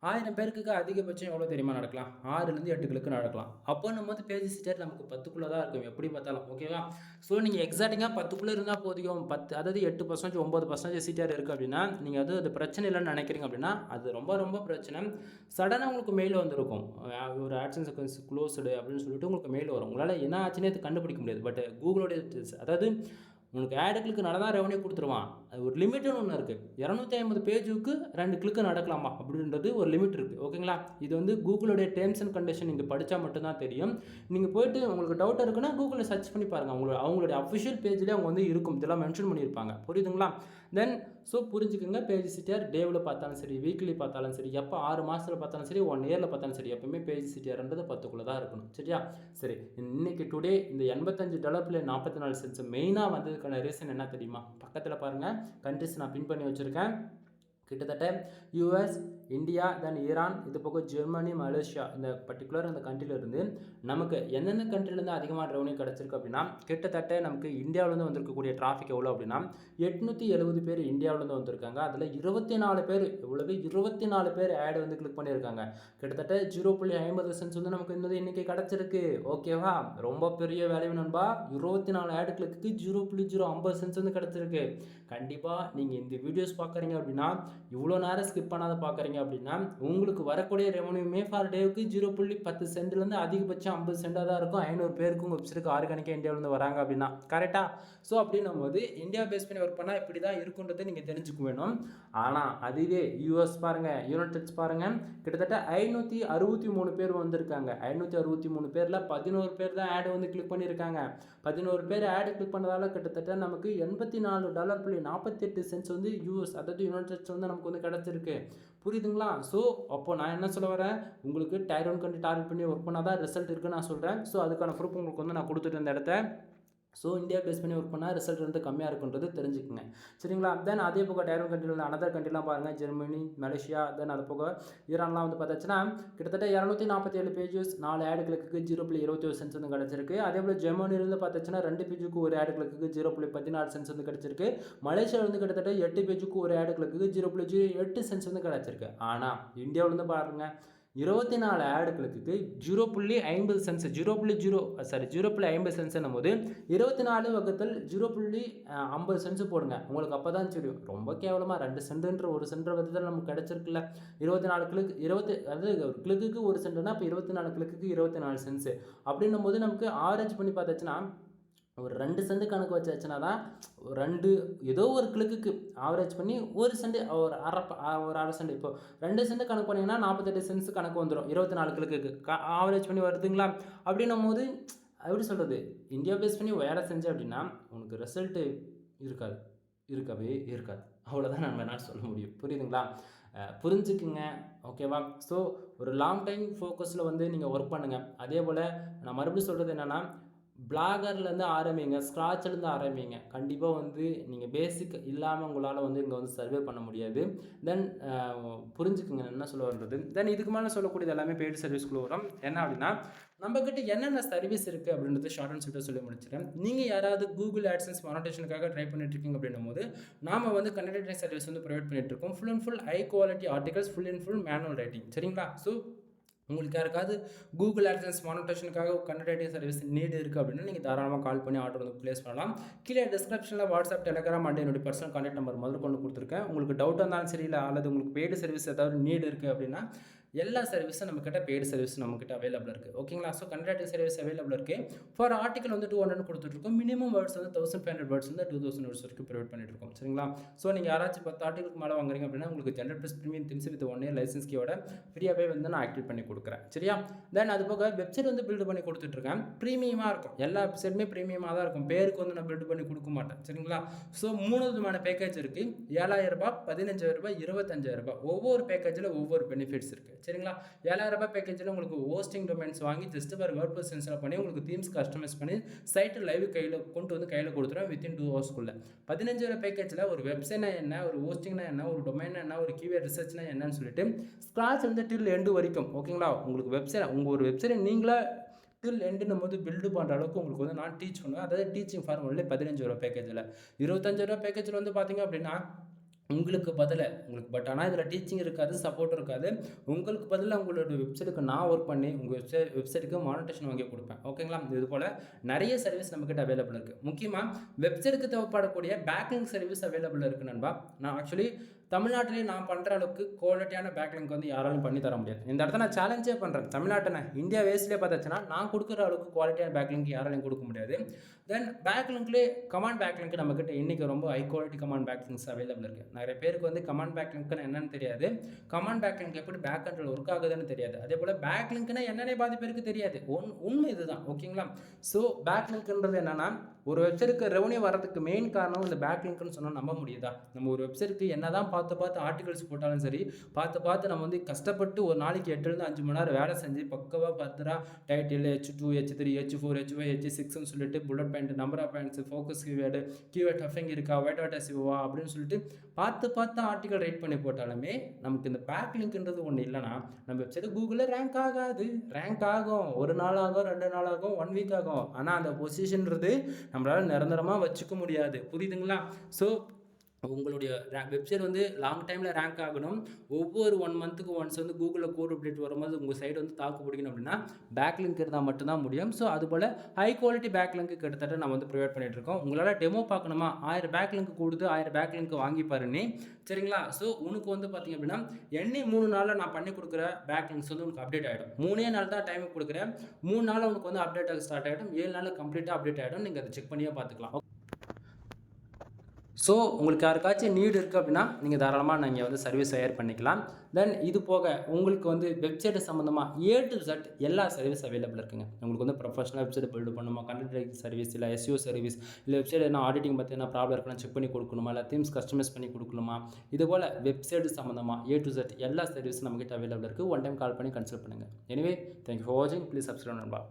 [SPEAKER 1] 1000 பேருக்கு அதிகபட்சம் எவ்வளோ தெரியுமா நடக்கலாம்? 6லேருந்து 8 கிளிக்கு நடக்கலாம். அப்போ நம்ம வந்து பேஜ் சிடிஆர் நமக்கு 10க்குள்ளே தான் இருக்கும் எப்படி பார்த்தாலும். ஓகேவா? ஸோ நீங்கள் எக்ஸாக்டிங்காக 10க்குள்ளே இருந்தால் போதிக்கும். 10 அதாவது 8% 9% சிடிஆர் இருக்குது அப்படின்னா நீங்கள் அது பிரச்சனை இல்லைன்னு நினைக்கிறீங்க அப்படின்னா அது ரொம்ப ரொம்ப பிரச்சனை. சடனாக உங்களுக்கு மெயில் வந்திருக்கும், ஒரு ஆட்சன்ஸ் அக்கௌண்ட்ஸ் க்ளோஸ்டு அப்படின்னு சொல்லிட்டு உங்களுக்கு மெயில் வரும். உங்களால் என்ன ஆச்சுன்னே கண்டுபிடிக்க முடியாது. பட் கூகுளோடைய அதாவது உனக்கு ஆடு கிளிக்கு நடந்தால் ரெவன்யூ கொடுத்துருவான். அது ஒரு லிமிட்டுன்னு ஒன்று இருக்குது. 250 பேஜுக்கு 2 கிளிக்கு நடக்கலாமா அப்படின்றது ஒரு லிமிட் இருக்குது. ஓகேங்களா? இது வந்து கூகுளோடைய டேர்ம்ஸ் அண்ட் கண்டிஷன் நீங்கள் படித்தா மட்டும்தான் தெரியும். நீங்கள் போய்ட்டு உங்களுக்கு டவுட் இருக்குன்னா கூகுளில் சர்ச் பண்ணி பாருங்கள். அவங்களுடைய அஃபிஷியல் பேஜ்லேயே அவங்க வந்து இருக்கும், இதெல்லாம் மென்ஷன் பண்ணியிருப்பாங்க. புரியுதுங்களா? தென் ஸோ புரிஞ்சுக்கோங்க, பேஜ் சிடிஆர் டேவில் பார்த்தாலும் சரி, வீக்லி பார்த்தாலும் சரி, எப்போ 6 மாதத்தில் பார்த்தாலும் சரி, 1 இயரில் பார்த்தாலும் சரி, எப்பவுமே பேஜ் சிடிஆர்ன்றது 10க்குள்ளே தான் இருக்கணும். சரியா? சரி, இன்னைக்கு டுடே இந்த $85.44 மெயினாக வந்ததுக்கான ரீசன் என்ன தெரியுமா? பக்கத்தில் பாருங்கள், கண்ட்ரிஸ் நான் பின் பண்ணி வச்சுருக்கேன். கிட்டத்தட்ட யூஎஸ், இந்தியா, தென் ஈரான், இது போக ஜெர்மனி, மலேசியா, இந்த பர்டிகுலர் அந்த கண்ட்ரிலேருந்து நமக்கு எந்தெந்த கண்ட்ரிலேருந்து அதிகமாக ரெவன்யூ கிடச்சிருக்கு அப்படின்னா கிட்டத்தட்ட நமக்கு இந்தியாவிலேருந்து வந்திருக்கக்கூடிய டிராஃபிக் எவ்வளோ அப்படின்னா 870 பேர் இந்தியாவிலேருந்து வந்திருக்காங்க. அதில் 24 பேர் எவ்வளவு 24 பேர் ஆடு வந்து கிளிக் பண்ணியிருக்காங்க. கிட்டத்தட்ட 0.50 சென்ஸ் வந்து நமக்கு இந்த இன்றைக்கி கிடச்சிருக்கு. ஓகேவா? ரொம்ப பெரிய வேல்யூ நண்பா. 24 ஆடு கிளிக்கு 0.050 சென்ஸ் வந்து கிடச்சிருக்கு. கண்டிப்பாக நீங்கள் இந்த வீடியோஸ் பார்க்குறீங்க அப்படின்னா இவ்வளோ நேரம் ஸ்கிப் பண்ணாத பார்க்குறீங்க பண்ணீங்க அப்படின்னா உங்களுக்கு வரக்கூடிய ரெவன்யூமே ஃபார் டேவுக்கு 0.10 சென்ட்லேருந்து அதிகபட்சம் 50 சென்டாக தான் இருக்கும். 500 பேருக்கு உங்கள் வெப்சைட்டுக்கு ஆர்கானிக்காக இந்தியாவிலேருந்து வராங்க அப்படின்னா, கரெக்டாக? ஸோ அப்படின்னும் போது இந்தியா பேஸ் பண்ணி ஒர்க் பண்ணால் இப்படி தான் இருக்குன்றது நீங்கள் தெரிஞ்சுக்க வேணும். ஆனால் அதுவே யூஎஸ் பாருங்கள், யுனைடெட்ஸ் பாருங்கள், கிட்டத்தட்ட 563 பேர் வந்திருக்காங்க. 563 பேரில் 11 பேர் தான் ஆடு வந்து கிளிக் பண்ணியிருக்காங்க. 11 பேர் ஆடு கிளிக் பண்ணதால் கிட்டத்தட்ட நமக்கு $84.48 வந்து யூஎஸ், அதாவது யுனைடெட்ஸ் வந்து நமக்கு வந்து கிடச்சிருக்கு. புரியுதுங்களா? ஸோ அப்போது நான் என்ன சொல்ல வரேன், உங்களுக்கு Tier 1 கண்ட்ரி டார்கெட் பண்ணி ஒர்க் பண்ணால் தான் ரிசல்ட் இருக்குன்னு நான் சொல்கிறேன். ஸோ அதுக்கான ப்ரூஃப் உங்களுக்கு வந்து நான் கொடுத்துட்டு இந்த இடத்த. ஸோ இந்தியா பேஸ் பண்ணி ஒர்க் பண்ணால் ரிசல்ட் வந்து கம்மியாக இருக்குன்றது தெரிஞ்சுக்குங்க. சரிங்களா? தென் அதே போக Tier 1 கண்ட்ரியில் அனதர் கண்ட்ரிலாம் பாருங்கள், ஜெர்மனி, மலேசியா, தென் அது போக ஈரான்லாம் வந்து பார்த்தாச்சுன்னா கிட்டத்தட்ட 247 பேஜஸ் 4 ஆடு கிளிக்கு 0.21 சென்ட்ஸ் வந்து கிடச்சிருக்கு. அதே போல் ஜெர்மனிலேருந்து பார்த்தாச்சுன்னா 2 பேஜுக்கு ஒரு ஆடு கிளிக்கு 0.14 சென்ட்ஸ் வந்து கிடச்சிருக்கு. மலேசியாவிலேருந்து கிட்டத்தட்ட 8 பேஜுக்கு ஒரு ஆடு கிளிக்கு 0.08 சென்ட்ஸ் வந்து கிடச்சிருக்கு. ஆனால் இந்தியாவிலேருந்து பாருங்கள் 24 ஆடு கிளிக்கு 0.50 சென்ட்ஸ் 0.50 சென்ட்ஸ் போது 24 வகுத்தல் 0.50 சென்ட்ஸ் போடுங்க. உங்களுக்கு அப்போ தான் தெரியும் ரொம்ப கேவலமாக 2 சென்ட்ன்ற 1 சென்ட் விதத்தில் நமக்கு கிடச்சிருக்குல்ல. 24 கிளிக் அதாவது ஒரு கிளிக்கு 1 சென்ட்னா இப்போ 24 கிளிக்கு 24 சென்ட்ஸ் அப்படின்னும் போது நமக்கு ஆவரேஜ் பண்ணி பார்த்தாச்சுன்னா ஒரு 2 சென்ட் கணக்கு வச்சாச்சுன்னா தான் 2 ஏதோ ஒரு கிளிக்கு ஆவரேஜ் பண்ணி 1 சென்ட் ஒரு அரை சென்ட், இப்போ 2 சென்ட் கணக்கு பண்ணிங்கன்னா 48 சென்ட்ஸ் கணக்கு வந்துடும் 24 கிளிக்கு ஆவரேஜ் பண்ணி வருதுங்களா. அப்படின்னும் போது எப்படி சொல்கிறது, இந்தியா பேஸ் பண்ணி வேலை செஞ்சேன் அப்படின்னா உனக்கு ரிசல்ட்டு இருக்கவே இருக்காது. அவ்வளோதான் நம்ம என்ன சொல்ல முடியும். புரியுதுங்களா? புரிஞ்சுக்குங்க, ஓகேவா? ஸோ ஒரு லாங் டைம் ஃபோக்கஸில் வந்து நீங்கள் ஒர்க் பண்ணுங்கள். அதே போல் நான் மறுபடியும் சொல்கிறது என்னென்னா, பிளாகர்லேருந்து ஆரம்பிங்க, ஸ்க்ராட்ச்லேருந்து ஆரம்பிங்க. கண்டிப்பாக வந்து நீங்கள் பேசிக் இல்லாமல் உங்களால் வந்து இங்கே வந்து சர்வே பண்ண முடியாது. தென் புரிஞ்சுக்குங்க என்ன சொல்ல வர்றது. தென் இதுக்கு மேலே சொல்லக்கூடியது எல்லாமே பெய்டு சர்வீஸ்க்குள்ளே வரும். என்ன அப்படின்னா, நம்மக்கிட்ட என்னென்ன சர்வீஸ் இருக்குது அப்படின்றது ஷார்ட் அண்ட் ஸ்வீட்டாக சொல்லி முடிச்சிட்டேன். நீங்கள் யாராவது கூகுள் ஆட்சன்ஸ் மானிட்டேஷனுக்காக ட்ரை பண்ணிட்டுருக்கீங்க அப்படின்னும் போது நாம் வந்து கண்டென்ட் சர்வீஸ் வந்து ப்ரொவைட் பண்ணிட்டுருக்கோம். Full and full high quality articles, full and full manual writing. சரிங்களா? ஸோ உங்களுக்கு யாருக்காவது கூகுள் ஆட்சன்ஸ் மானிட்டேஷனுக்காக கண்டென்ட் சர்வீஸ் நீடு இருக்குது அப்படின்னா நீங்கள் தாராளமாக கால் பண்ணி ஆர்டர் வந்து ப்ளேஸ் பண்ணலாம். கீழே டிஸ்கிரிப்ஷனில் வாட்ஸ்அப், டெலிகிராம் அண்ட் என்னுடைய பர்சனல் கான்டாக்ட் நம்பர் முதல்ல கொண்டு கொடுத்துருக்கேன். உங்களுக்கு டவுட் இருந்தாலும் சரி, இல்லை அல்லது உங்களுக்கு பெய்டு சர்வீஸ் ஏதாவது நீடு இருக்குது அப்படின்னா எல்லா சர்வீஸும் நம்மக்கிட்ட பெய்டு சர்வீஸ் நம்மக்கிட்ட அவைலபிள் இருக்குது. ஓகேங்களா? ஸோ கண்டென்ட் சர்வீஸ் அவைலபிள் இருக்குது. ஃபார் ஆர்டிகல் வந்து 200 கொடுத்துட்ருக்கோம். மினிமம் வேர்ட்ஸ் வந்து 1500 வேர்ட்ஸ் வந்து 2000 வேர்ட்ஸ் வரைக்கும் ப்ரொவைட் பண்ணிட்டுருக்கோம். சரிங்களா? ஸோ நீங்கள் யாராச்சும் 10 ஆர்டிகளுக்கு மேலே வாங்குறீங்க அப்படின்னா உங்களுக்கு general premium things with 1 year license கீயோட ஃப்ரீயாகவே வந்து நான் ஆக்டிவேட் பண்ணி கொடுக்குறேன். சரியா? தென் அது போக வெப்சைட் வந்து பில்டு பண்ணி கொடுத்துட்ருக்கேன். ப்ரீமியமாக இருக்கும். எல்லா வெப்சைட்டுமே ப்ரீமியமாக தான் இருக்கும். பேருக்கு வந்து நான் பில்டு பண்ணி கொடுக்க மாட்டேன். சரிங்களா? ஸோ 3 விதமான பேக்கேஜ் இருக்குது. 7000 ரூபாய், 15000 ரூபாய், 25000 ரூபாய். ஒவ்வொரு பேக்கேஜில் ஒவ்வொரு பெனிஃபிட்ஸ் இருக்குது. சரிங்களா? 7000 ரூபாய் பேக்கேஜில் உங்களுக்கு ஹோஸ்டிங் டொமைன்ஸ் வாங்கி ஜஸ்ட் ஒரு வேர்ட்ப்ரெஸ் இன்ஸ்டால் பண்ணி உங்களுக்கு தீம்ஸ் கஸ்டமைஸ் பண்ணி சைட்டு லைவ் கையில் கொடுத்துருவேன் வித்தின் 2 ஹவர்ஸ்க்குள்ளே. 15000 பேக்கேஜில் ஒரு வெப்சைட்னா என்ன, ஒரு ஹோஸ்டிங்னா என்ன, ஒரு டொமைனா என்ன, ஒரு கீவேர்ட் ரிசர்ச்னா என்னன்னு சொல்லிட்டு ஸ்க்ராட்ச் வந்து டில் எண்டு வரைக்கும். ஓகேங்களா? உங்களுக்கு வெப்சைட் உங்கள் ஒரு வெப்சைட்டை நீங்களே டில் எண்டுன்னும் போது பில்டு பண்ணுற அளவுக்கு உங்களுக்கு வந்து நான் டீச் பண்ணுவேன். அதாவது டீச்சிங் ஃபார்முலே 15000 பேக்கேஜில். 25000 பேக்கேஜில் வந்து பார்த்தீங்க அப்படின்னா உங்களுக்கு பட் ஆனால் இதில் டீச்சிங் இருக்காது, சப்போர்ட் இருக்காது. உங்களுக்கு பதிலாக உங்களோட வெப்சைட்டுக்கு நான் ஒர்க் பண்ணி உங்கள் வெப்சைட்டுக்கு மானிட்டேஷன் வாங்கி கொடுப்பேன். ஓகேங்களா? இது போல் நிறைய சர்வீஸ் நம்மக்கிட்ட அவைலபிள் இருக்குது. முக்கியமாக வெப்சைட்டுக்கு தேவைப்படக்கூடிய பேக்லிங்க் சர்வீஸ் அவைலபிள் இருக்குது நண்பா. நான் ஆக்சுவலி தமிழ்நாட்டிலே நான் பண்ணுற அளவுக்கு குவாலிட்டியான பேக்லிங்க் வந்து யாராலும் பண்ணி தர முடியாது. இந்த இடத்த நான் சேலஞ்சே பண்ணுறேன். தமிழ்நாட்டை இந்தியா வேஸ்ட்லேயே பார்த்தாச்சுன்னா நான் கொடுக்குற அளவுக்கு குவாலிட்டியான பேக்லிங்க் யாராலையும் கொடுக்க முடியாது. தென் பேக்லிங்க்லேயே கமாண்ட் பேக்லிங்க் நம்மக்கிட்ட இன்றைக்கி ரொம்ப ஹை குவாலிட்டி கமாண்ட் பேக்லிங்க்ஸ் அவைலபிள் இருக்குது. நிறைய பேருக்கு வந்து கமாண்ட் பேக்லிங்க்னு என்னன்னு தெரியாது. கமாண்ட் பேக்லிங்க் எப்படி பேக் கண்ட்ரோல் ஒர்க் ஆகுதுன்னு தெரியாது. அதே போல் பேக்லிங்க்னா என்னென்ன பாதி பேருக்கு தெரியாது. உண்மை இதுதான். ஓகேங்களா? ஸோ பேக்லிங்க்ன்றது என்னென்னா ஒரு வெப்சைட்டுக்கு ரெவன்யூ வரதுக்கு மெயின் காரணம் இந்த பேக்லிங்க்னு சொன்னால் நம்ப முடியுதா? நம்ம ஒரு வெப்சைட்டுக்கு என்ன தான் பார்த்து ஆர்டிகல்ஸ் போட்டாலும் சரி, பார்த்து நம்ம வந்து கஷ்டப்பட்டு ஒரு நாளைக்கு 8 to 5 மணி நேரம் வேலை செஞ்சு பக்கவாக Patra title H2, H3, H4, H5, H6ன்னு சொல்லிட்டு bullet point, number of points, focus keyword ஹஃபிங் இருக்கா, ஒயிட் அட்ரஸிவா அப்படின்னு சொல்லிட்டு பார்த்து ஆர்டிகல் ரைட் பண்ணி போட்டாலுமே நமக்கு இந்த பேக்லிங்க்ன்றது ஒன்று இல்லைனா நம்ம வெப்சைட்டு கூகுளில் ரேங்க் ஆகாது. ரேங்க் ஆகும், 1 நாள் ஆகும், 2 நாள் ஆகும், 1 வீக் ஆகும். ஆனால் அந்த பொசிஷன்றது நம்மளால் நிரந்தரமாக வச்சுக்க முடியாது. புரியுதுங்களா? ஸோ உங்களுடைய வெப்சைட் வந்து லாங் டைமில் ரேங்க் ஆகணும். ஒவ்வொரு 1 மந்த்துக்கு ஒன்ஸ் வந்து கூகுளில் கோட் அப்டேட் வரும்போது உங்கள் சைடு வந்து தாக்கு பிடிக்கணும் அப்படின்னா பேக்லிங்க் இருந்தால் மட்டும்தான் முடியும். ஸோ அதுபோல் ஹை குவாலிட்டி பேக்லிங்க் கிட்டத்தட்ட நம்ம வந்து ப்ரொவைட் பண்ணிட்டு இருக்கோம். உங்களால் டெமோ பார்க்கணுமா 1000 பேக்லிங்க் கொடுத்து 1000 பேக்லிங்க் வாங்கி பாருன்னு சரிங்களா. ஸோ உனக்கு வந்து பார்த்தீங்க அப்படின்னா எண்ணி 3 நாளில் நான் பண்ணி கொடுக்குற பேக்லிங்க்ஸ் வந்து உனக்கு அப்டேட் ஆகிடும். 3 நாள் தான் டைம் கொடுக்குறேன். 3 நாளில் உனக்கு வந்து அப்டேட் ஆக ஸ்டார்ட் ஆகிடும். 7 நாளில் கம்ப்ளீட்டாக அப்டேட் ஆகிடும். நீங்கள் அதை செக் பண்ணியே பார்த்துக்கலாம். ஸோ உங்களுக்கு யாருக்காச்சும் நீடு இருக்குது அப்படின்னா நீங்கள் தாராளமாக நீங்கள் வந்து சர்வீஸ் ஹையர் பண்ணிக்கலாம். தென் இது போக உங்களுக்கு வந்து வெப்சைட் சம்மந்தமாக A to Z எல்லா சர்வீஸ் அவைலபிள் இருக்குங்க. உங்களுக்கு வந்து ப்ரொஃபஷனல் வெப்சைட் பில்டு பண்ணணுமா, கண்டென்ட் ரைட்டிங் சர்வீஸ், இல்லை SEO சர்வீஸ், இல்லை வெப்சைட் என்ன ஆடிட்டிங் பற்றி என்ன ப்ராப்ளம் இருக்குன்னு செக் பண்ணி கொடுக்கணுமா, இல்லை தீம்ஸ் கஸ்டமைஸ் பண்ணி கொடுக்கணுமா, இதுபோல் வெப்சைட் சம்மந்தமாக A to Z எல்லா சர்வீஸும் நம்மகிட்ட அவைலபிள் இருக்குது. ஒன் டைம் கால் பண்ணி கன்சல்ட் பண்ணுங்கள். எனிவே தேங்க்யூ ஃபார் வாட்சிங். ப்ளீஸ் சப்ஸ்கிரைப் நண்பா.